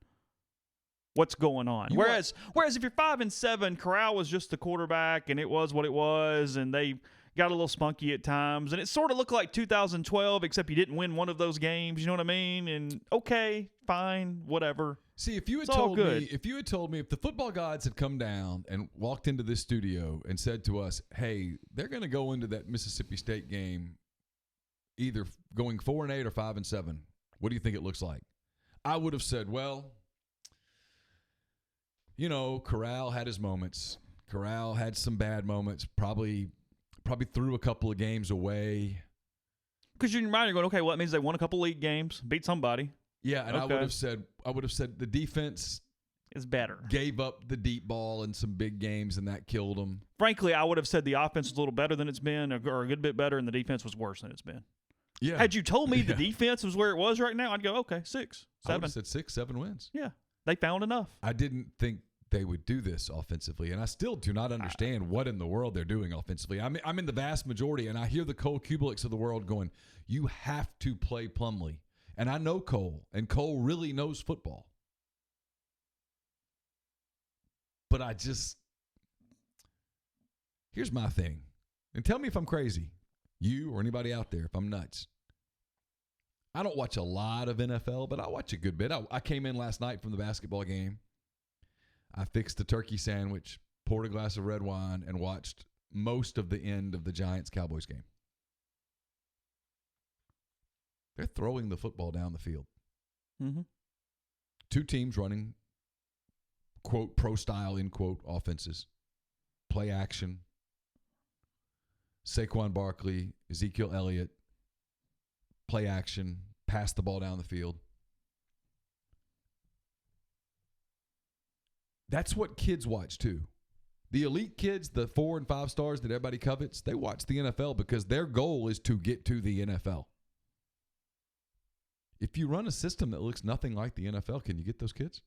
What's going on? Whereas if you're 5-7, Corral was just the quarterback, and it was what it was, and they got a little spunky at times, and it sort of looked like 2012, except you didn't win one of those games. You know what I mean? And okay, fine, whatever. See, if you had told me, if the football gods had come down and walked into this studio and said to us, "Hey, they're going to go into that Mississippi State game either going 4-8 or 5-7. What do you think it looks like?" I would have said, well, you know, Corral had his moments. Corral had some bad moments. Probably threw a couple of games away. Because you're in your mind, you're going, okay, well, that means they won a couple league games, beat somebody. Yeah, and okay. I would have said the defense is better. Gave up the deep ball in some big games, and that killed them. Frankly, I would have said the offense was a little better than it's been, or a good bit better, and the defense was worse than it's been. Yeah. Had you told me the defense was where it was right now, I'd go, okay, 6, 7. I would have said 6, 7 wins. Yeah, they found enough. I didn't think they would do this offensively, and I still do not understand what in the world they're doing offensively. I'm in the vast majority, and I hear the Cole Kubelicks of the world going, you have to play Plumlee. And I know Cole, and Cole really knows football. But here's my thing, and tell me if I'm crazy, you or anybody out there, if I'm nuts. I don't watch a lot of NFL, but I watch a good bit. I came in last night from the basketball game. I fixed a turkey sandwich, poured a glass of red wine, and watched most of the end of the Giants-Cowboys game. They're throwing the football down the field. Mm-hmm. 2 teams running, quote, pro-style, end quote, offenses. Play action. Saquon Barkley, Ezekiel Elliott, play action, pass the ball down the field. That's what kids watch too. The elite kids, the 4 and 5 stars that everybody covets, they watch the NFL because their goal is to get to the NFL. If you run a system that looks nothing like the NFL, can you get those kids?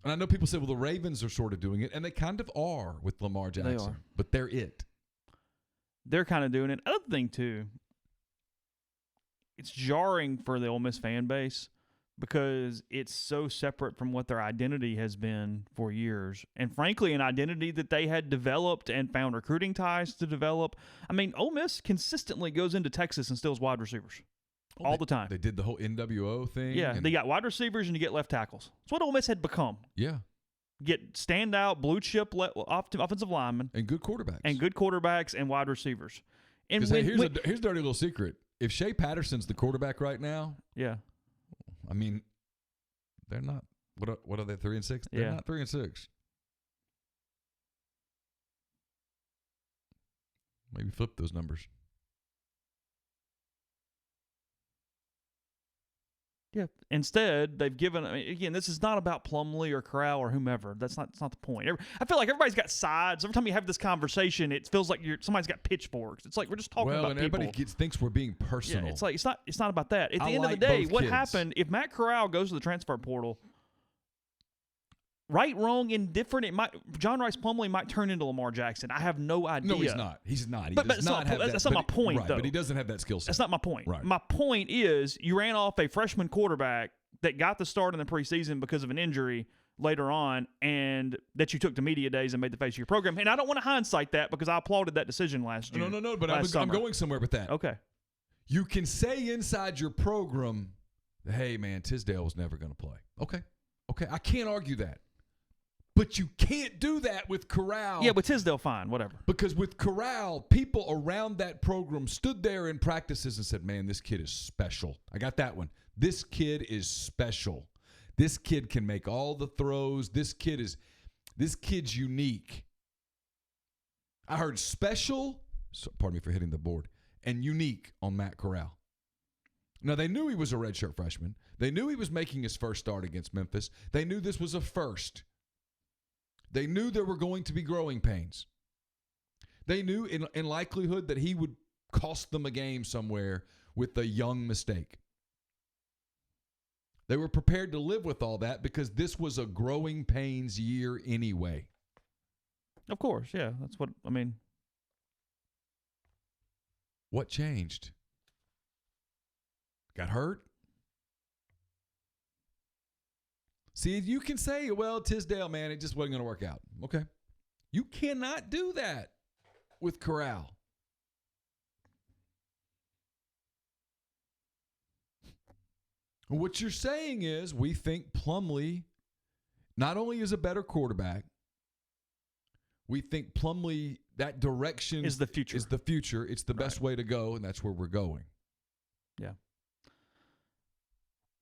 And I know people say, well, the Ravens are sort of doing it, and they kind of are with Lamar Jackson. They are. But they're it. They're kind of doing it. Another thing, too, it's jarring for the Ole Miss fan base because it's so separate from what their identity has been for years. And frankly, an identity that they had developed and found recruiting ties to develop. I mean, Ole Miss consistently goes into Texas and steals wide receivers all the time. They did the whole NWO thing. Yeah, they got wide receivers and you get left tackles. That's what Ole Miss had become. Yeah. Get standout, blue-chip offensive linemen. And good quarterbacks. And wide receivers. And here's a dirty little secret. If Shea Patterson's the quarterback right now, yeah, I mean, they're not. What are they? 3-6? They're not 3-6. Maybe flip those numbers. Yeah. Instead, they've given. I mean, again, this is not about Plumlee or Corral or whomever. That's not the point. I feel like everybody's got sides. Every time you have this conversation, it feels like somebody's got pitchforks. It's like we're just talking about people. Everybody thinks we're being personal. Yeah, it's like it's not about that. At the end of the day, what happened if Matt Corral goes to the transfer portal? right, wrong, indifferent. John Rice Plumlee might turn into Lamar Jackson. I have no idea. No, he's not. He's not. He But does not have that. That's not my point, right, though. But he doesn't have that skill set. That's not my point. Right. My point is you ran off a freshman quarterback that got the start in the preseason because of an injury later on, and that you took to media days and made the face of your program. And I don't want to hindsight that because I applauded that decision last June. No. But I'm going somewhere with that. Okay. You can say inside your program, hey, man, Tisdale was never going to play. Okay. I can't argue that. But you can't do that with Corral. Yeah, but Tisdale, fine, whatever. Because with Corral, people around that program stood there in practices and said, man, this kid is special. I got that one. This kid is special. This kid can make all the throws. This kid's unique. I heard special, pardon me for hitting the board, and unique on Matt Corral. Now, they knew he was a redshirt freshman. They knew he was making his first start against Memphis. They knew this was a first. They knew there were going to be growing pains. They knew in likelihood that he would cost them a game somewhere with a young mistake. They were prepared to live with all that because this was a growing pains year anyway. Of course, yeah. That's what, I mean. What changed? Got hurt? See, you can say, well, Tisdale, man, it just wasn't going to work out. Okay. You cannot do that with Corral. What you're saying is we think Plumlee not only is a better quarterback, we think Plumlee, that direction is the future. It's the best way to go, and that's where we're going. Yeah.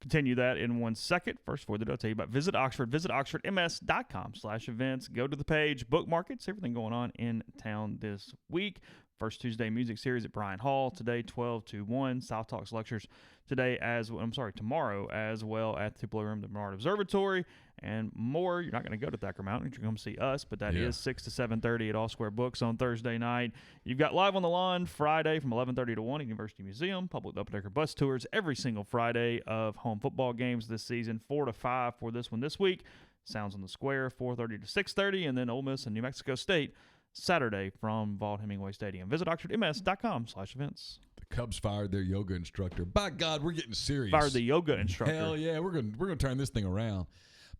Continue that in 1 second. First, before I'll tell you about Visit Oxford. Visit oxfordms.com/events. Go to the page, bookmark it, see everything going on in town this week. First Tuesday music series at Bryant Hall today, 12 to 1. South Talks lectures tomorrow as well at the Tupelo Room, the Bernard Observatory, and more. You're not going to go to Thacker Mountain. You're going to come see us, but that is 6 to 7:30 at All Square Books on Thursday night. You've got Live on the Lawn Friday from 11:30 to 1 at University Museum. Public double-decker bus tours every single Friday of home football games this season, 4 to 5 for this one this week. Sounds on the Square, 4:30 to 6:30, and then Ole Miss and New Mexico State Saturday from Vaught Hemingway Stadium. Visit oxfordms.com/events. The Cubs fired their yoga instructor. By God, we're getting serious. Fired the yoga instructor. Hell yeah, we're gonna turn this thing around.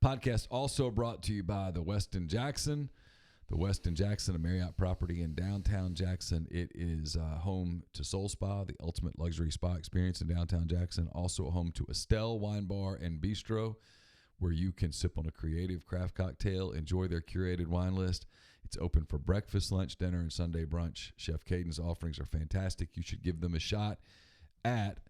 Podcast also brought to you by the Westin Jackson. The Westin Jackson, a Marriott property in downtown Jackson. It is home to Soul Spa, the ultimate luxury spa experience in downtown Jackson. Also a home to Estelle Wine Bar and Bistro, where you can sip on a creative craft cocktail, enjoy their curated wine list. It's open for breakfast, lunch, dinner, and Sunday brunch. Chef Caden's offerings are fantastic. You should give them a shot at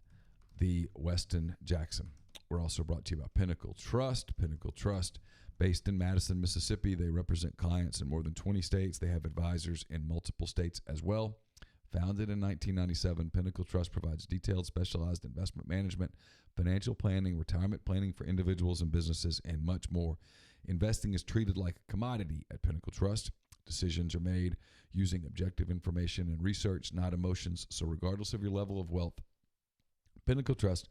the Westin Jackson. We're also brought to you by Pinnacle Trust. Pinnacle Trust, based in Madison, Mississippi. They represent clients in more than 20 states. They have advisors in multiple states as well. Founded in 1997, Pinnacle Trust provides detailed, specialized investment management, financial planning, retirement planning for individuals and businesses, and much more. Investing is treated like a commodity at Pinnacle Trust. Decisions are made using objective information and research, not emotions. So regardless of your level of wealth, Pinnacle Trust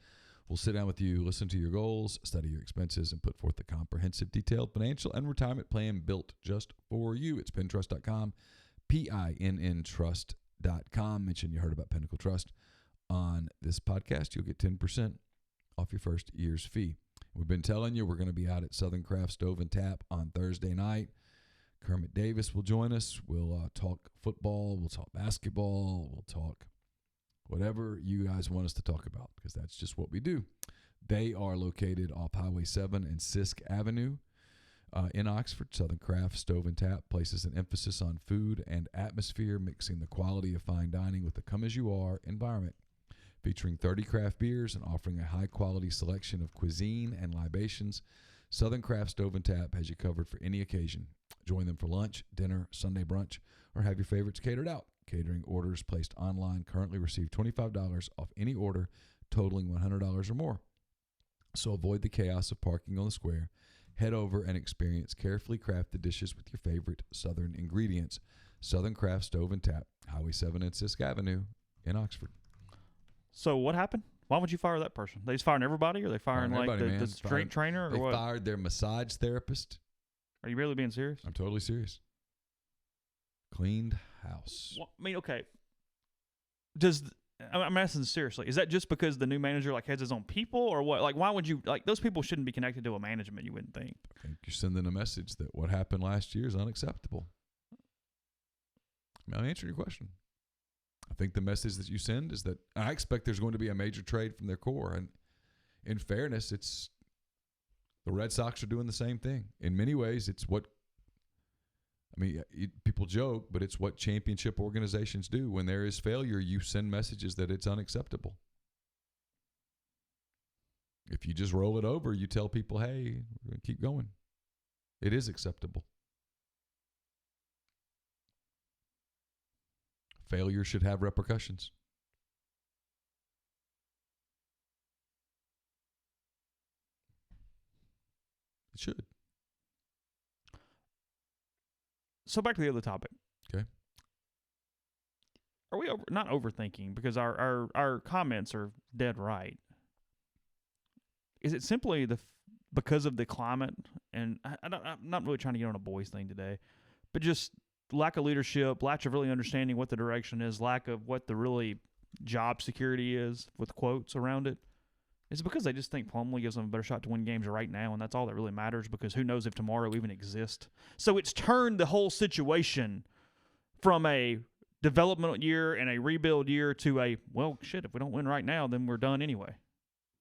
will sit down with you, listen to your goals, study your expenses, and put forth a comprehensive, detailed financial and retirement plan built just for you. It's pintrust.com, PINNtrust.com. Mention you heard about Pinnacle Trust on this podcast. You'll get 10% off your first year's fee. We've been telling you we're going to be out at Southern Craft Stove and Tap on Thursday night. Kermit Davis will join us. We'll talk football. We'll talk basketball. We'll talk whatever you guys want us to talk about, because that's just what we do. They are located off Highway 7 and Sisk Avenue in Oxford. Southern Craft Stove and Tap places an emphasis on food and atmosphere, mixing the quality of fine dining with the come-as-you-are environment. Featuring 30 craft beers and offering a high-quality selection of cuisine and libations, Southern Craft Stove and Tap has you covered for any occasion. Join them for lunch, dinner, Sunday brunch, or have your favorites catered out. Catering orders placed online currently receive $25 off any order totaling $100 or more. So avoid the chaos of parking on the square. Head over and experience carefully crafted dishes with your favorite Southern ingredients. Southern Craft Stove and Tap, Highway 7 and Sisk Avenue in Oxford. So what happened? Why would you fire that person? They just firing everybody, or they firing like the strength trainer, or they what? Fired their massage therapist. Are you really being serious? I'm totally serious. Cleaned house. Well, I mean, okay. I'm asking seriously. Is that just because the new manager has his own people, or what? Like, why would you those people shouldn't be connected to a management? You wouldn't think. I think you're sending a message that what happened last year is unacceptable. I'll answer your question. I think the message that you send is that I expect there's going to be a major trade from their core, and in fairness, it's the Red Sox are doing the same thing. In many ways, it's what. I mean, people joke, but it's what championship organizations do. When there is failure, you send messages that it's unacceptable. If you just roll it over, you tell people, hey, we're going to keep going. It is acceptable. Failure should have repercussions. It should. So back to the other topic. Okay. Are we not overthinking, because our comments are dead right? Is it simply because of the climate? And I'm not really trying to get on a boys thing today, but just lack of leadership, lack of really understanding what the direction is, lack of what the really job security is, with quotes around it. Is it because they just think Plumlee gives them a better shot to win games right now, and that's all that really matters, because who knows if tomorrow even exists? So it's turned the whole situation from a developmental year and a rebuild year to a, well, shit, if we don't win right now, then we're done anyway.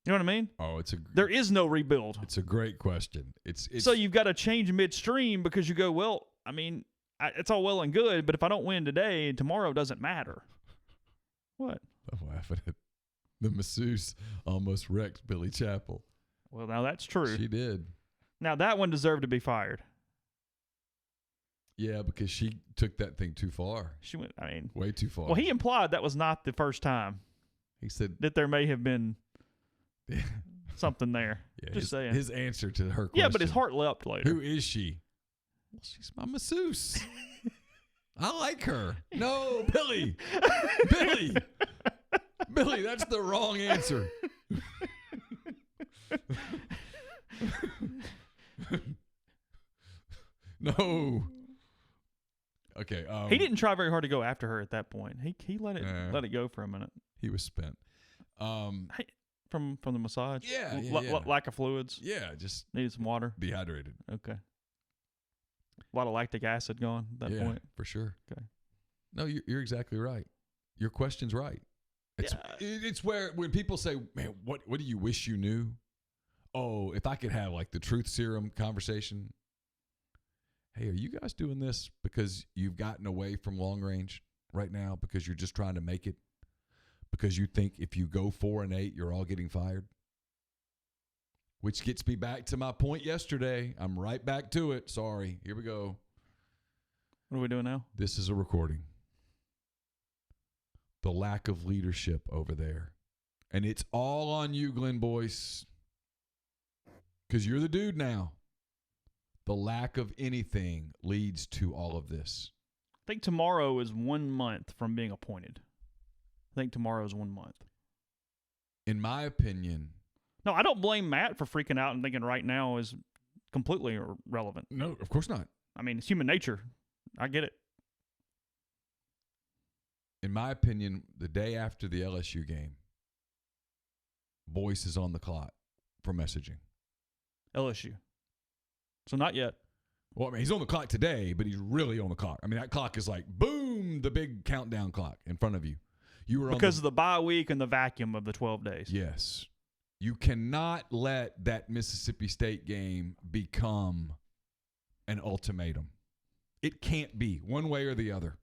You know what I mean? Oh, there is no rebuild. It's a great question. It's so you've got to change midstream, because you go, well, I mean, it's all well and good, but if I don't win today, tomorrow doesn't matter. What? I'm laughing at the masseuse almost wrecked Billy Chappell. Well, now that's true. She did. Now that one deserved to be fired. Yeah, because she took that thing too far. She went, way too far. Well, he implied that was not the first time. He said that there may have been something there. Yeah, just saying. His answer to her question. Yeah, but his heart leapt later. Who is she? Well, she's my masseuse. I like her. No, Billy. Billy, that's the wrong answer. No. Okay. He didn't try very hard to go after her at that point. He let it go for a minute. He was spent. From the massage. Yeah. Lack of fluids. Yeah, just needed some water. Dehydrated. Okay. A lot of lactic acid gone at that point. For sure. Okay. No, you're exactly right. Your question's right. It's where when people say, man, what do you wish you knew? Oh, if I could have like the truth serum conversation. Hey, are you guys doing this because you've gotten away from long range right now because you're just trying to make it? Because you think if you go 4-8, you're all getting fired? Which gets me back to my point yesterday. I'm right back to it. Sorry. Here we go. What are we doing now? This is a recording. The lack of leadership over there. And it's all on you, Glenn Boyce. Because you're the dude now. The lack of anything leads to all of this. I think tomorrow is 1 month from being appointed. I think tomorrow is 1 month. In my opinion. No, I don't blame Matt for freaking out and thinking right now is completely irrelevant. No, of course not. I mean, it's human nature. I get it. In my opinion, the day after the LSU game, Boyce is on the clock for messaging. LSU. So not yet. Well, I mean, he's on the clock today, but he's really on the clock. I mean, that clock is like, boom, the big countdown clock in front of you. You were because of the bye week and the vacuum of the 12 days. Yes. You cannot let that Mississippi State game become an ultimatum. It can't be one way or the other.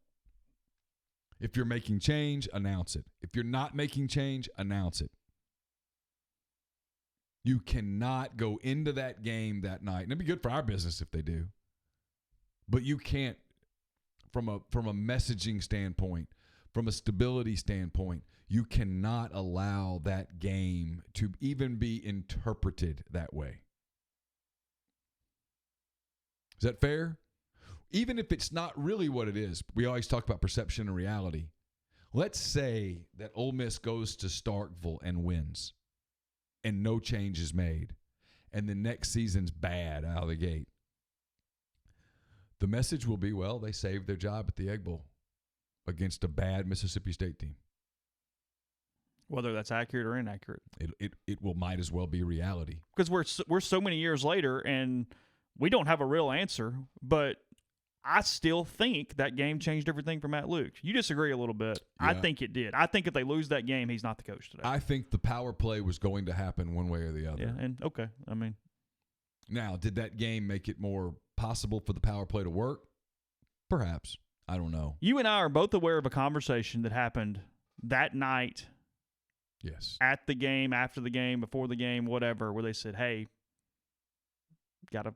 If you're making change, announce it. If you're not making change, announce it. You cannot go into that game that night. And it'd be good for our business if they do. But you can't, from a messaging standpoint, from a stability standpoint, you cannot allow that game to even be interpreted that way. Is that fair? Even if it's not really what it is, we always talk about perception and reality. Let's say that Ole Miss goes to Starkville and wins, and no change is made, and the next season's bad out of the gate. The message will be, well, they saved their job at the Egg Bowl against a bad Mississippi State team. Whether that's accurate or inaccurate. It will might as well be reality. Because we're so many years later, and we don't have a real answer, but I still think that game changed everything for Matt Luke. You disagree a little bit. Yeah. I think it did. I think if they lose that game, he's not the coach today. I think the power play was going to happen one way or the other. Yeah, and okay. I mean, now, did that game make it more possible for the power play to work? Perhaps. I don't know. you and I are both aware of a conversation that happened that night. Yes. At the game, after the game, before the game, whatever, where they said, hey, got to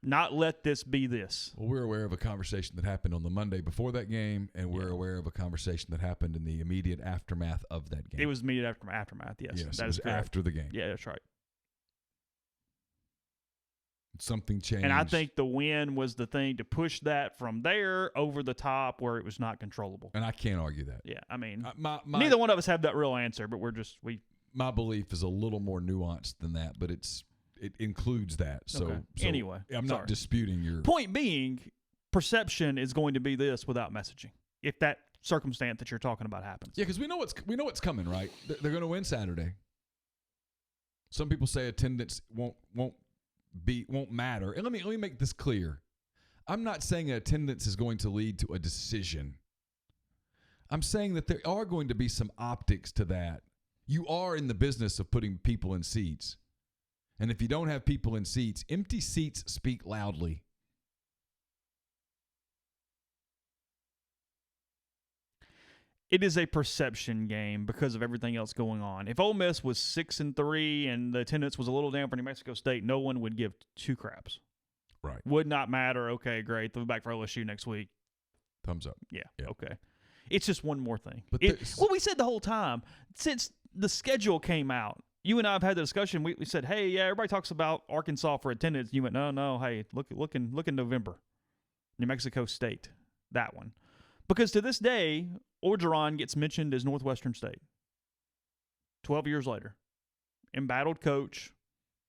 not let this be this. Well, we're aware of a conversation that happened on the Monday before that game, and we're aware of a conversation that happened in the immediate aftermath of that game. It was immediate aftermath, yes. Yes, that it is was correct. after the game. Yeah, that's right. Something changed. And I think the win was the thing to push that from there over the top where it was not controllable. And I can't argue that. Yeah, I mean, My neither one of us have that real answer, but my belief is a little more nuanced than that, but it includes that. So, Okay. so Anyway, I'm sorry. not disputing your Point being, perception is going to be this without messaging. If that circumstance that you're talking about happens. Yeah, because we know what's coming, right? They're going to win Saturday. Some people say attendance won't matter. And let me make this clear. I'm not saying attendance is going to lead to a decision. I'm saying that there are going to be some optics to that. You are in the business of putting people in seats. And if you don't have people in seats, empty seats speak loudly. It is a perception game because of everything else going on. If Ole Miss was 6-3 and the attendance was a little down for New Mexico State, no one would give two craps. Right. Would not matter. Okay, great. They'll be back for LSU next week. Thumbs up. Yeah. Yeah. Okay. It's just one more thing. But well, we said the whole time since the schedule came out. You and I have had the discussion. We said, hey, yeah, everybody talks about Arkansas for attendance. You went, no. Hey, look in November. New Mexico State, that one. Because to this day, Orgeron gets mentioned as Northwestern State. 12 years later. Embattled coach.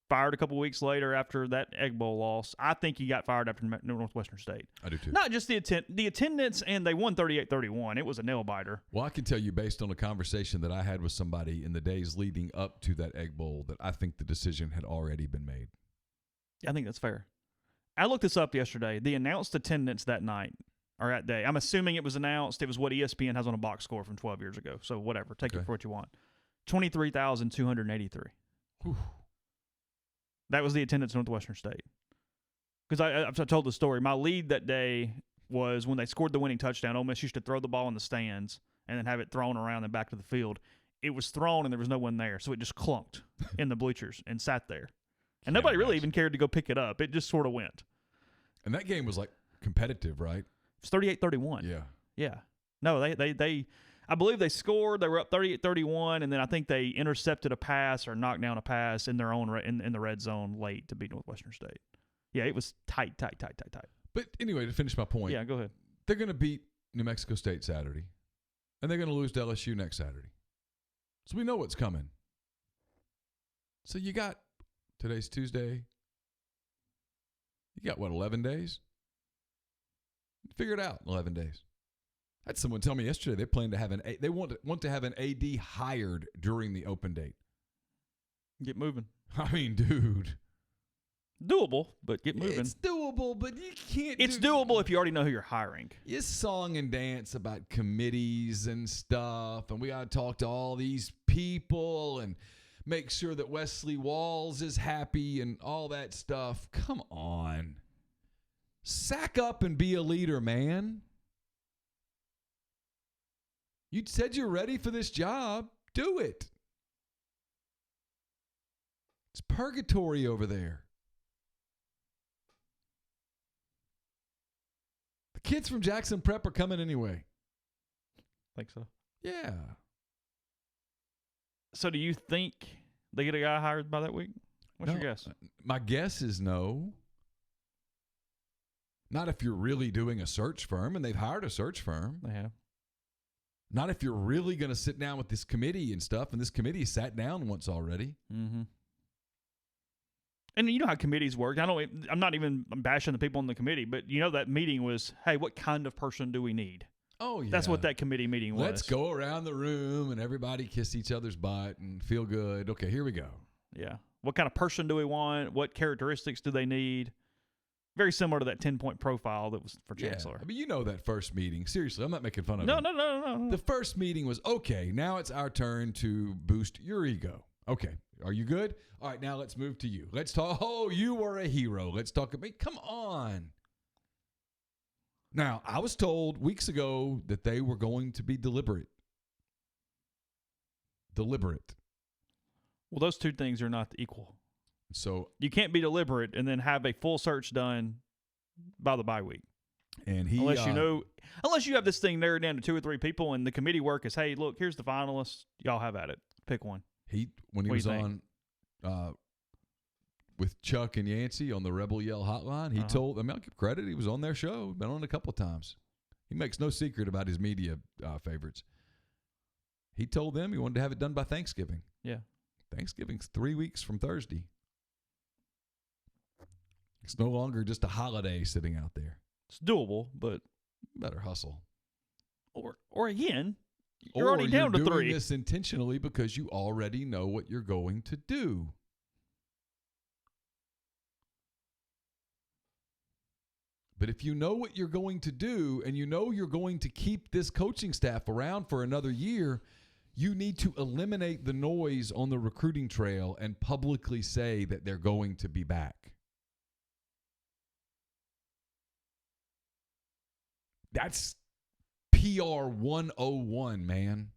Fired a couple weeks later after that Egg Bowl loss. I think he got fired after Northwestern State. I do too. Not just the attendance, and they won 38-31. It was a nail-biter. Well, I can tell you based on a conversation that I had with somebody in the days leading up to that Egg Bowl that I think the decision had already been made. I think that's fair. I looked this up yesterday. The announced attendance that night or that day, I'm assuming it was announced. It was what ESPN has on a box score from 12 years ago. So whatever. Take it for what you want. 23,283. That was the attendance at Northwestern State. Because I told the story. My lead that day was when they scored the winning touchdown. Ole Miss used to throw the ball in the stands and then have it thrown around and back to the field. It was thrown and there was no one there, so it just clunked in the bleachers and sat there. And nobody really even cared to go pick it up. It just sort of went. And that game was like competitive, right? It was 38-31. Yeah. Yeah. No, they I believe they scored. They were up 38-31, and then I think they intercepted a pass or knocked down a pass in their own in the red zone late to beat Northwestern State. Yeah, it was tight. But anyway, to finish my point. Yeah, go ahead. They're going to beat New Mexico State Saturday, and they're going to lose to LSU next Saturday. So we know what's coming. So you got today's Tuesday. You got, 11 days? Figure it out in 11 days. I had someone tell me yesterday they plan to have they want to have an AD hired during the open date. Get moving. I mean, dude. Doable, but get moving. It's doable, but you can't. It's doable if you already know who you're hiring. It's song and dance about committees and stuff, and we got to talk to all these people and make sure that Wesley Walls is happy and all that stuff. Come on. Sack up and be a leader, man. You said you're ready for this job. Do it. It's purgatory over there. The kids from Jackson Prep are coming anyway. Think so? Yeah. So do you think they get a guy hired by that week? What's your guess? My guess is no. Not if you're really doing a search firm, and they've hired a search firm. They have. Not if you're really going to sit down with this committee and stuff, and this committee sat down once already. Mm-hmm. And you know how committees work. I'm not even bashing the people on the committee, but you know that meeting was, hey, what kind of person do we need? Oh, yeah. That's what that committee meeting was. Let's go around the room and everybody kiss each other's butt and feel good. Okay, here we go. Yeah. What kind of person do we want? What characteristics do they need? Very similar to that 10-point profile that was for Chancellor. I mean, you know that first meeting. Seriously, I'm not making fun of No. it. The first meeting was, okay, now it's our turn to boost your ego. Okay, are you good? All right, now let's move to you. Let's talk. Oh, you were a hero. Let's talk about me. Come on. Now, I was told weeks ago that they were going to be deliberate. Deliberate. Well, those two things are not equal. So you can't be deliberate and then have a full search done by the bye week. And he, unless you have this thing narrowed down to 2 or 3 people, and the committee work is, hey, look, here's the finalists. Y'all have at it. Pick one. When he was on with Chuck and Yancey on the Rebel Yell hotline, he told, I'll give credit, he was on their show, been on a couple of times. He makes no secret about his media favorites. He told them he wanted to have it done by Thanksgiving. Yeah. Thanksgiving's 3 weeks from Thursday. It's no longer just a holiday sitting out there. It's doable, but better hustle. Or again, you're already down to 3. Or you're doing this intentionally because you already know what you're going to do. But if you know what you're going to do and you know you're going to keep this coaching staff around for another year, you need to eliminate the noise on the recruiting trail and publicly say that they're going to be back. That's PR 101, man.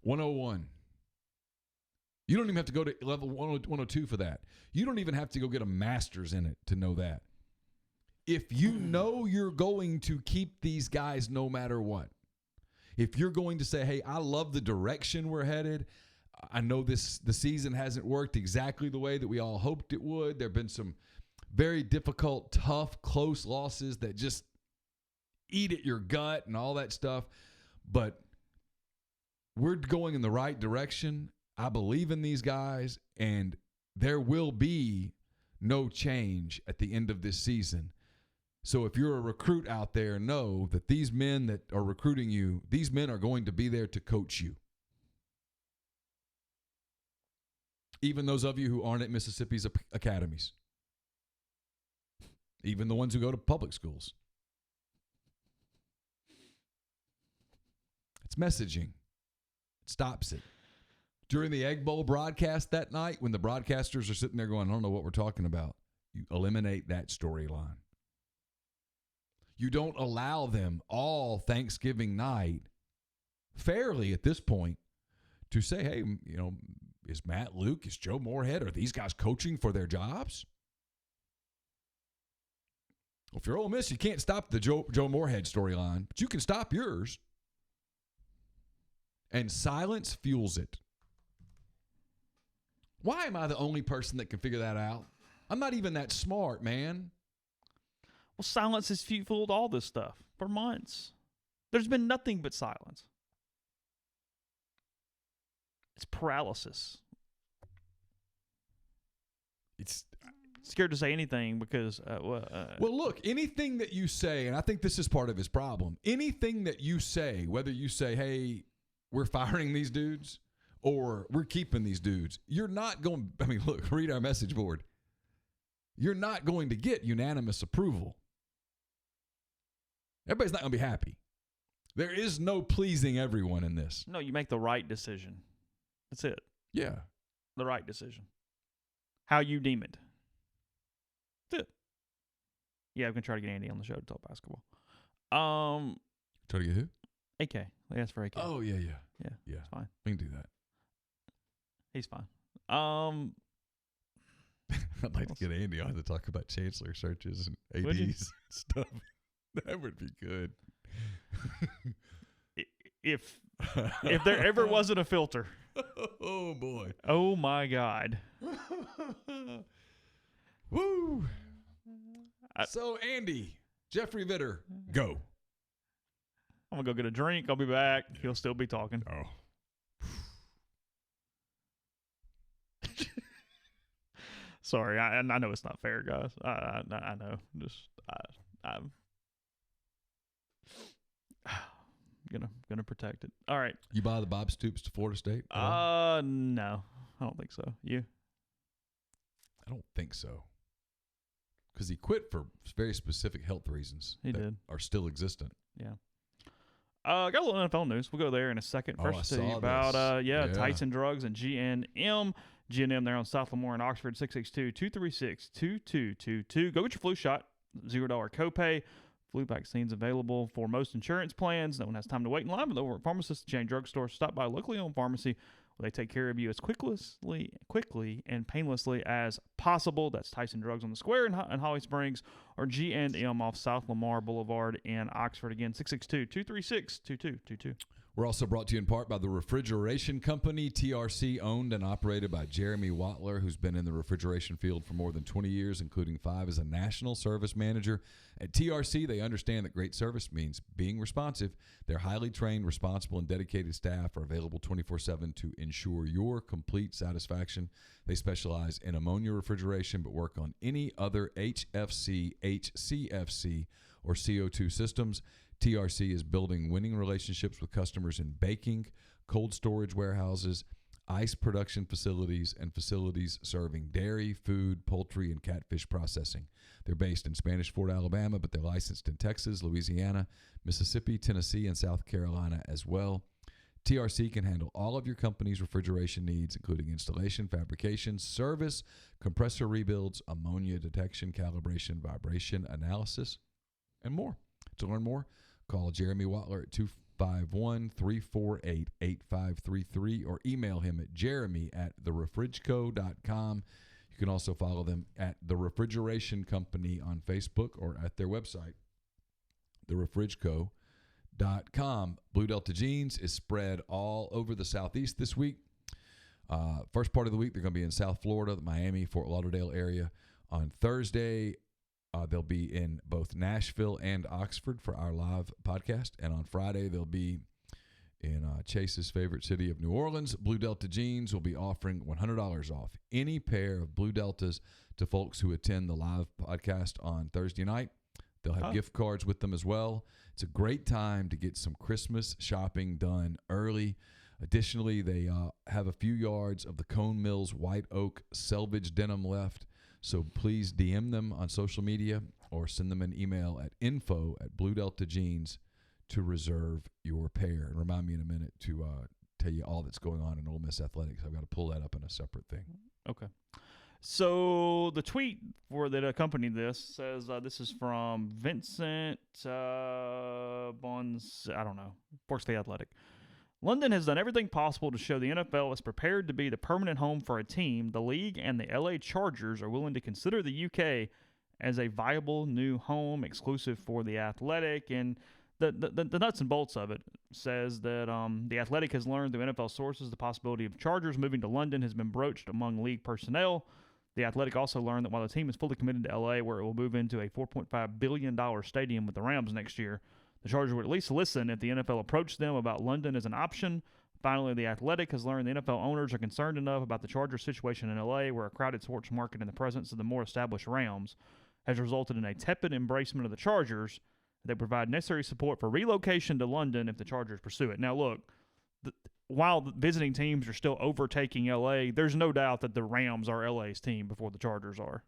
101. You don't even have to go to level 102 for that. You don't even have to go get a master's in it to know that. If you know you're going to keep these guys no matter what, if you're going to say, hey, I love the direction we're headed. I know the season hasn't worked exactly the way that we all hoped it would. There have been some very difficult, tough, close losses that just eat at your gut and all that stuff. But we're going in the right direction. I believe in these guys, and there will be no change at the end of this season. So if you're a recruit out there, know that these men that are recruiting you, these men are going to be there to coach you. Even those of you who aren't at Mississippi's academies. Even the ones who go to public schools. It's messaging. It stops it. During the Egg Bowl broadcast that night, when the broadcasters are sitting there going, I don't know what we're talking about, you eliminate that storyline. You don't allow them all Thanksgiving night, fairly at this point, to say, hey, is Matt Luke, is Joe Moorhead, are these guys coaching for their jobs? Well, if you're Ole Miss, you can't stop the Joe Moorhead storyline, but you can stop yours. And silence fuels it. Why am I the only person that can figure that out? I'm not even that smart, man. Well, silence has fueled all this stuff for months. There's been nothing but silence. It's paralysis. It's scared to say anything because... well, look, anything that you say, and I think this is part of his problem, anything that you say, whether you say, hey, we're firing these dudes or we're keeping these dudes, you're not going... I mean, look, read our message board. You're not going to get unanimous approval. Everybody's not going to be happy. There is no pleasing everyone in this. No, you make the right decision. That's it. Yeah. The right decision. How you deem it. That's it. Yeah, I'm going to try to get Andy on the show to talk basketball. Try to get who? AK. They asked for AK. Oh, yeah. Yeah. It's fine. We can do that. He's fine. I'd like to get Andy on to talk about chancellor searches and ADs and stuff. That would be good. If there ever wasn't a filter. Oh, boy. Oh, my God. Woo. So, Andy, Jeffrey Vitter, go. I'm going to go get a drink. I'll be back. He'll still be talking. Oh. Sorry, I know it's not fair, guys. I know. Just I'm gonna protect it. All right. You buy the Bob Stoops to Florida State? at all? No, I don't think so. You? I don't think so. Because he quit for very specific health reasons. He that did. Are still existent. Yeah. Got a little NFL news. We'll go there in a second. First, I to tell you saw about this. Tyson Drugs and GNM. GNM there on South Lamar in Oxford, 662-236-2222. Go get your flu shot. $0 copay. Flu vaccines available for most insurance plans. No one has time to wait in line, but over at pharmacists and chain drugstore. Stop by a locally owned pharmacy where they take care of you as quickly and painlessly as possible. That's Tyson Drugs on the Square in Holly Springs, or GNM off South Lamar Boulevard in Oxford. Again, 662-236-2222. We're also brought to you in part by the Refrigeration Company, TRC, owned and operated by Jeremy Wattler, who's been in the refrigeration field for more than 20 years, including 5 as a national service manager. At TRC, they understand that great service means being responsive. Their highly trained, responsible, and dedicated staff are available 24/7 to ensure your complete satisfaction. They specialize in ammonia refrigeration but work on any other HFC, HCFC, or CO2 systems. TRC is building winning relationships with customers in baking, cold storage warehouses, ice production facilities, and facilities serving dairy, food, poultry, and catfish processing. They're based in Spanish Fort, Alabama, but they're licensed in Texas, Louisiana, Mississippi, Tennessee, and South Carolina as well. TRC can handle all of your company's refrigeration needs, including installation, fabrication, service, compressor rebuilds, ammonia detection, calibration, vibration analysis, and more. To learn more, call Jeremy Wattler at 251-348-8533 or email him at jeremy@therefridgeco.com. You can also follow them at The Refrigeration Company on Facebook or at their website, therefridgeco.com. Blue Delta Jeans is spread all over the Southeast this week. First part of the week, they're going to be in South Florida, the Miami, Fort Lauderdale area. On Thursday, they'll be in both Nashville and Oxford for our live podcast. And on Friday, they'll be in Chase's favorite city of New Orleans. Blue Delta Jeans will be offering $100 off any pair of Blue Deltas to folks who attend the live podcast on Thursday night. They'll have gift cards with them as well. It's a great time to get some Christmas shopping done early. Additionally, they have a few yards of the Cone Mills White Oak Selvage denim left. So please DM them on social media or send them an email at info@BlueDeltaJeans to reserve your pair. And remind me in a minute to tell you all that's going on in Ole Miss athletics. I've got to pull that up in a separate thing. Okay. So the tweet that accompanied this says this is from Vincent Bonds. I don't know. Works for the Athletic. London has done everything possible to show the NFL is prepared to be the permanent home for a team. The league and the LA Chargers are willing to consider the UK as a viable new home exclusive for the Athletic. And the nuts and bolts of it says that the Athletic has learned through NFL sources the possibility of Chargers moving to London has been broached among league personnel. The Athletic also learned that while the team is fully committed to LA, where it will move into a $4.5 billion stadium with the Rams next year, the Chargers would at least listen if the NFL approached them about London as an option. Finally, the Athletic has learned the NFL owners are concerned enough about the Chargers' situation in LA, where a crowded sports market and the presence of the more established Rams has resulted in a tepid embracement of the Chargers. They provide necessary support for relocation to London if the Chargers pursue it. Now, look, while the visiting teams are still overtaking LA, there's no doubt that the Rams are LA's team before the Chargers are,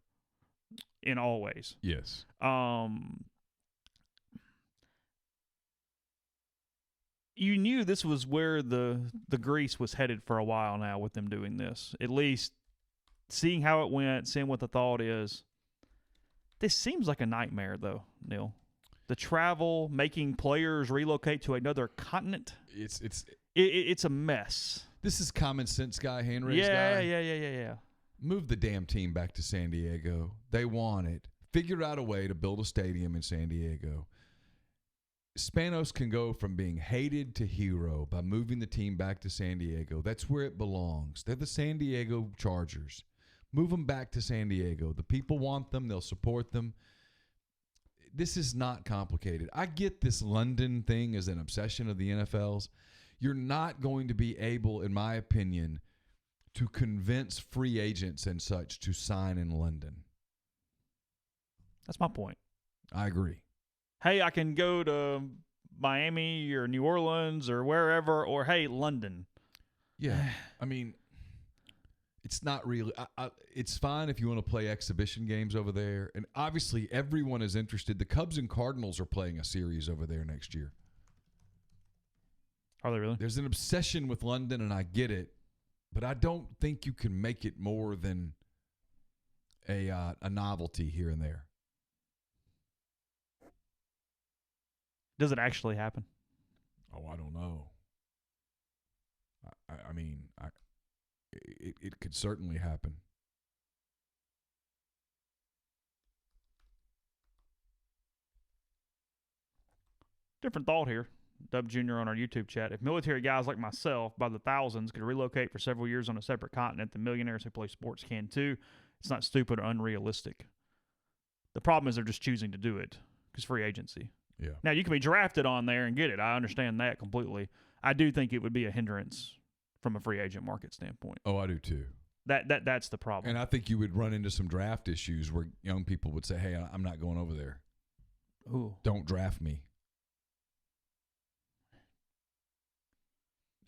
in all ways. Yes. You knew this was where the grease was headed for a while now with them doing this. At least seeing how it went, seeing what the thought is. This seems like a nightmare, though, Neil. The travel, making players relocate to another continent. It's a mess. This is common sense guy, Henry's guy. Yeah. Yeah. Move the damn team back to San Diego. They want it. Figure out a way to build a stadium in San Diego. Spanos can go from being hated to hero by moving the team back to San Diego. That's where it belongs. They're the San Diego Chargers. Move them back to San Diego. The people want them. They'll support them. This is not complicated. I get this London thing as an obsession of the NFL's. You're not going to be able, in my opinion, to convince free agents and such to sign in London. That's my point. I agree. Hey, I can go to Miami or New Orleans or wherever, or hey, London. Yeah. I mean, it's not really it's fine if you want to play exhibition games over there. And obviously, everyone is interested. The Cubs and Cardinals are playing a series over there next year. Are they really? There's an obsession with London, and I get it. But I don't think you can make it more than a novelty here and there. Does it actually happen? Oh, I don't know. I mean, it could certainly happen. Different thought here. Dub Jr. on our YouTube chat. If military guys like myself, by the thousands, could relocate for several years on a separate continent, then millionaires who play sports can too. It's not stupid or unrealistic. The problem is they're just choosing to do it because free agency. Yeah. Now, you can be drafted on there and get it. I understand that completely. I do think it would be a hindrance from a free agent market standpoint. Oh, I do too. That's the problem. And I think you would run into some draft issues where young people would say, hey, I'm not going over there. Ooh. Don't draft me.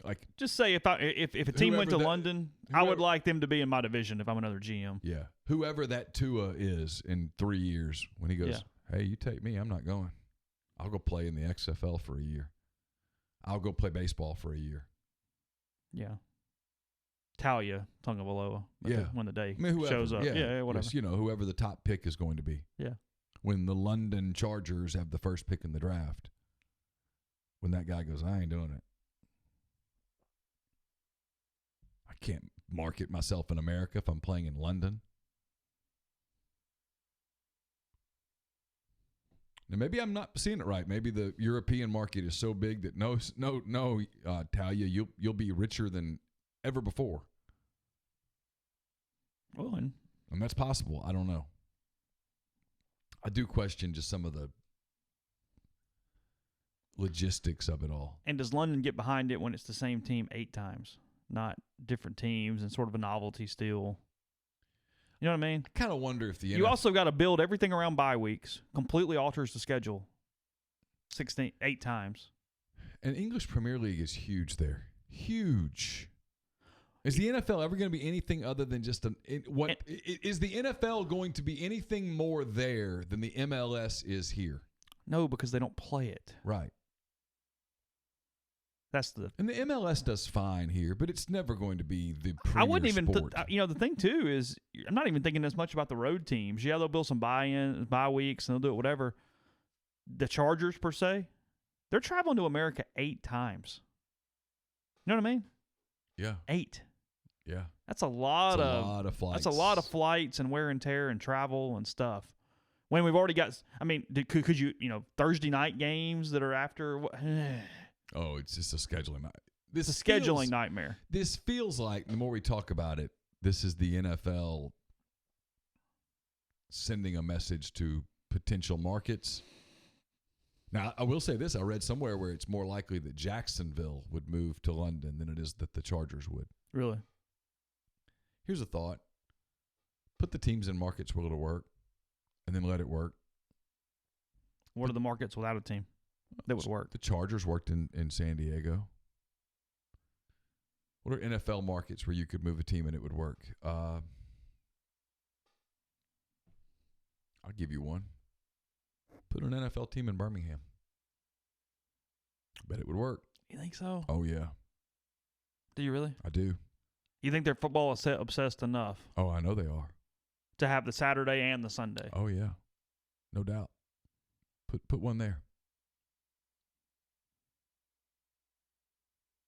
Like, just say if a team went to London, I would like them to be in my division if I'm another GM. Yeah. Whoever that Tua is in 3 years, when he goes, hey, you take me, I'm not going. I'll go play in the XFL for a year. I'll go play baseball for a year. Yeah. Talia Tungavaloa. Yeah. When the day whoever, shows up. Yeah, whatever. Just, whoever the top pick is going to be. Yeah. When the London Chargers have the first pick in the draft, when that guy goes, I ain't doing it. I can't market myself in America if I'm playing in London. Now, maybe I'm not seeing it right. Maybe the European market is so big that no, Talia, you'll be richer than ever before. Well, and that's possible. I don't know. I do question just some of the logistics of it all. And does London get behind it when it's the same team 8 times, not different teams and sort of a novelty still? You know what I mean? I kind of wonder if you also got to build everything around bye weeks. Completely alters the schedule 8 times. And English Premier League is huge there. Huge. Is the NFL ever going to be anything other than just is the NFL going to be anything more there than the MLS is here? No, because they don't play it. Right. And the MLS does fine here, but it's never going to be the premier I wouldn't even sport. The thing too is I'm not even thinking as much about the road teams. Yeah, they'll build some bye weeks and they'll do it whatever. The Chargers per se, they're traveling to America 8 times. You know what I mean? Yeah. 8. Yeah. That's a lot of flights. That's a lot of flights and wear and tear and travel and stuff. When we've already got, could you Thursday night games that are after? Oh, it's just a scheduling nightmare. It's a scheduling nightmare. This feels like, the more we talk about it, this is the NFL sending a message to potential markets. Now, I will say this. I read somewhere where it's more likely that Jacksonville would move to London than it is that the Chargers would. Really? Here's a thought. Put the teams in markets where it'll work, and then let it work. What are the markets without a team that would work? The Chargers worked in San Diego. What are NFL markets where you could move a team and it would work? I'll give you one. Put an NFL team in Birmingham. I bet it would work. You think so? Oh, yeah. Do you really? I do. You think they're football obsessed enough? Oh, I know they are. To have the Saturday and the Sunday? Oh, yeah. No doubt. Put one there.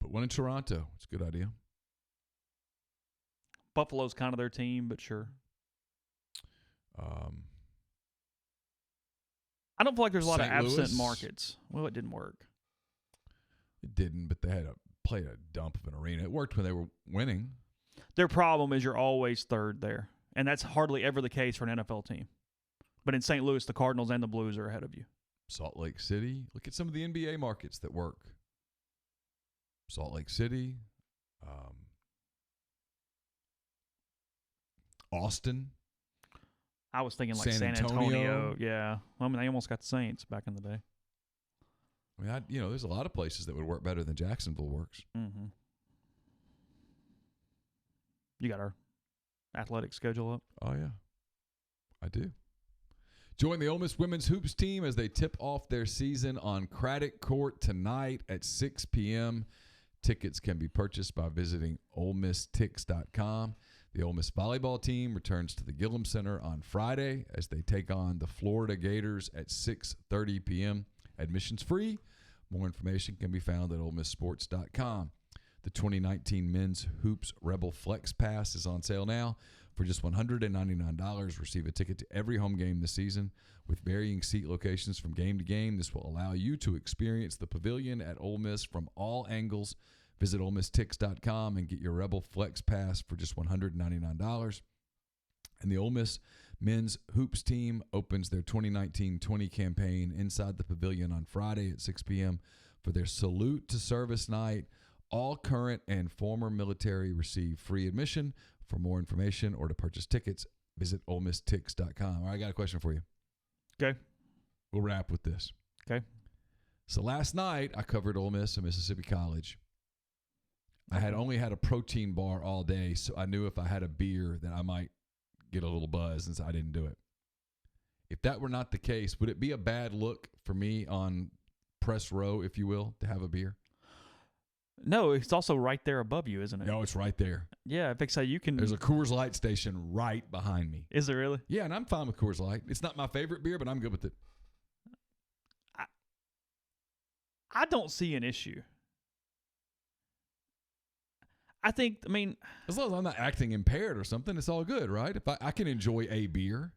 Put one in Toronto. It's a good idea. Buffalo's kind of their team, but sure. I don't feel like there's a lot of absent markets. Well, it didn't work. It didn't, but they played a dump of an arena. It worked when they were winning. Their problem is you're always third there, and that's hardly ever the case for an NFL team. But in St. Louis, the Cardinals and the Blues are ahead of you. Salt Lake City. Look at some of the NBA markets that work. Salt Lake City. Austin. I was thinking like San San Antonio. Antonio. Yeah. Well, I mean, they almost got the Saints back in the day. I mean, there's a lot of places that would work better than Jacksonville works. Mm-hmm. You got our athletic schedule up? Oh, yeah. I do. Join the Ole Miss women's hoops team as they tip off their season on Craddock Court tonight at 6 p.m. Tickets can be purchased by visiting OleMissTix.com. The Ole Miss volleyball team returns to the Gillum Center on Friday as they take on the Florida Gators at 6:30 p.m. Admissions free. More information can be found at OleMissSports.com. The 2019 Men's Hoops Rebel Flex Pass is on sale now. For just $199, receive a ticket to every home game this season. With varying seat locations from game to game, this will allow you to experience the pavilion at Ole Miss from all angles. Visit OleMissTix.com and get your Rebel Flex Pass for just $199. And the Ole Miss men's hoops team opens their 2019-20 campaign inside the pavilion on Friday at 6 p.m. for their Salute to Service night. All current and former military receive free admission. For more information or to purchase tickets, visit OleMissTix.com. All right, I got a question for you. Okay. We'll wrap with this. Okay. So last night, I covered Ole Miss and Mississippi College. I had only had a protein bar all day, so I knew if I had a beer that I might get a little buzz, and so I didn't do it. If that were not the case, would it be a bad look for me on press row, if you will, to have a beer? No, it's also right there above you, isn't it? No, it's right there. Yeah, I think so. You can. There's a Coors Light station right behind me. Is there really? Yeah, and I'm fine with Coors Light. It's not my favorite beer, but I'm good with it. I don't see an issue. I mean, as long as I'm not acting impaired or something, it's all good, right? If I can enjoy a beer.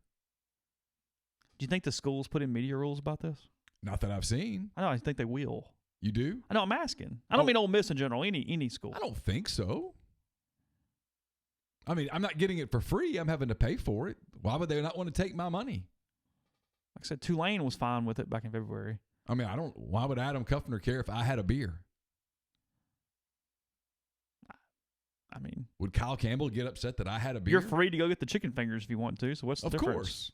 Do you think the schools put in media rules about this? Not that I've seen. I think they will. You do? I know, I'm asking. I don't mean Ole Miss in general, any school. I don't think so. I mean, I'm not getting it for free. I'm having to pay for it. Why would they not want to take my money? Like I said, Tulane was fine with it back in February. I mean, why would Adam Kuffner care if I had a beer? I mean, would Kyle Campbell get upset that I had a beer? You're free to go get the chicken fingers if you want to. So what's the difference? Of course.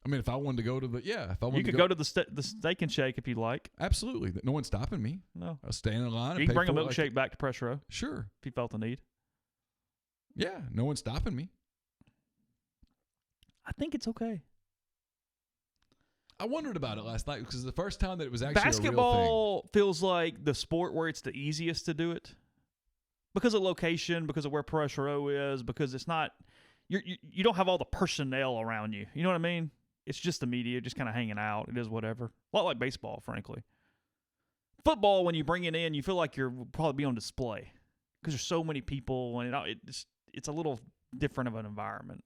I mean, if I wanted to go to you could go to the Steak and Shake if you'd like. Absolutely. No one's stopping me. No. I'll stay in line. You can bring a milkshake back to press row. Sure. If you felt the need. Yeah. No one's stopping me. I think it's okay. I wondered about it last night because the first time that it was actually basketball a real thing. Feels like the sport where it's the easiest to do it because of location, because of where press row is, because it's not you don't have all the personnel around you. You know what I mean? It's just the media just kind of hanging out. It is whatever. A lot like baseball, frankly. Football, when you bring it in, you feel like you're probably be on display because there's so many people, and it's a little different of an environment.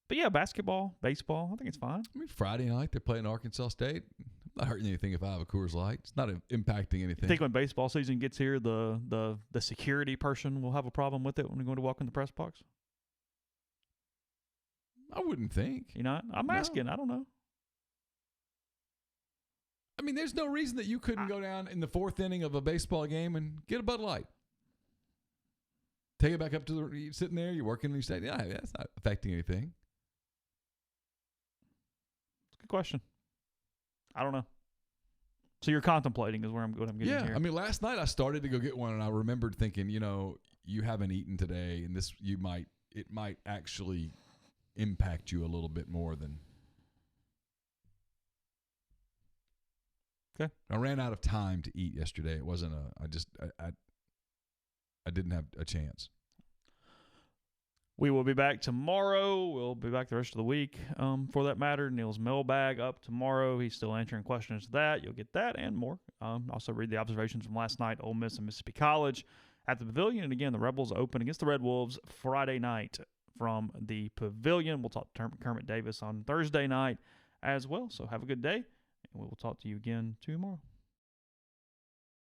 But yeah, basketball, baseball, I think it's fine. I mean, Friday night they're playing Arkansas State. I'm not hurting anything if I have a Coors Light. It's not impacting anything. I think when baseball season gets here, the security person will have a problem with it when we're going to walk in the press box. I wouldn't think. You know, I'm asking. I don't know. I mean, there's no reason that you couldn't go down in the fourth inning of a baseball game and get a Bud Light. Take it back up to you're sitting there, you're working, and you say, yeah, that's not affecting anything. Good question. I don't know. So you're contemplating is what I'm getting here. Yeah, I mean, last night I started to go get one, and I remembered thinking, you haven't eaten today, and it might actually impact you a little bit more than. Okay. I ran out of time to eat yesterday. It wasn't I didn't have a chance. We will be back tomorrow. We'll be back the rest of the week, for that matter. Neil's mailbag up tomorrow. He's still answering questions to that. You'll get that and more. Also read the observations from last night, Ole Miss and Mississippi College at the Pavilion. And again, the Rebels open against the Red Wolves Friday night from the Pavilion. We'll talk to Kermit Davis on Thursday night as well. So have a good day, and we will talk to you again tomorrow.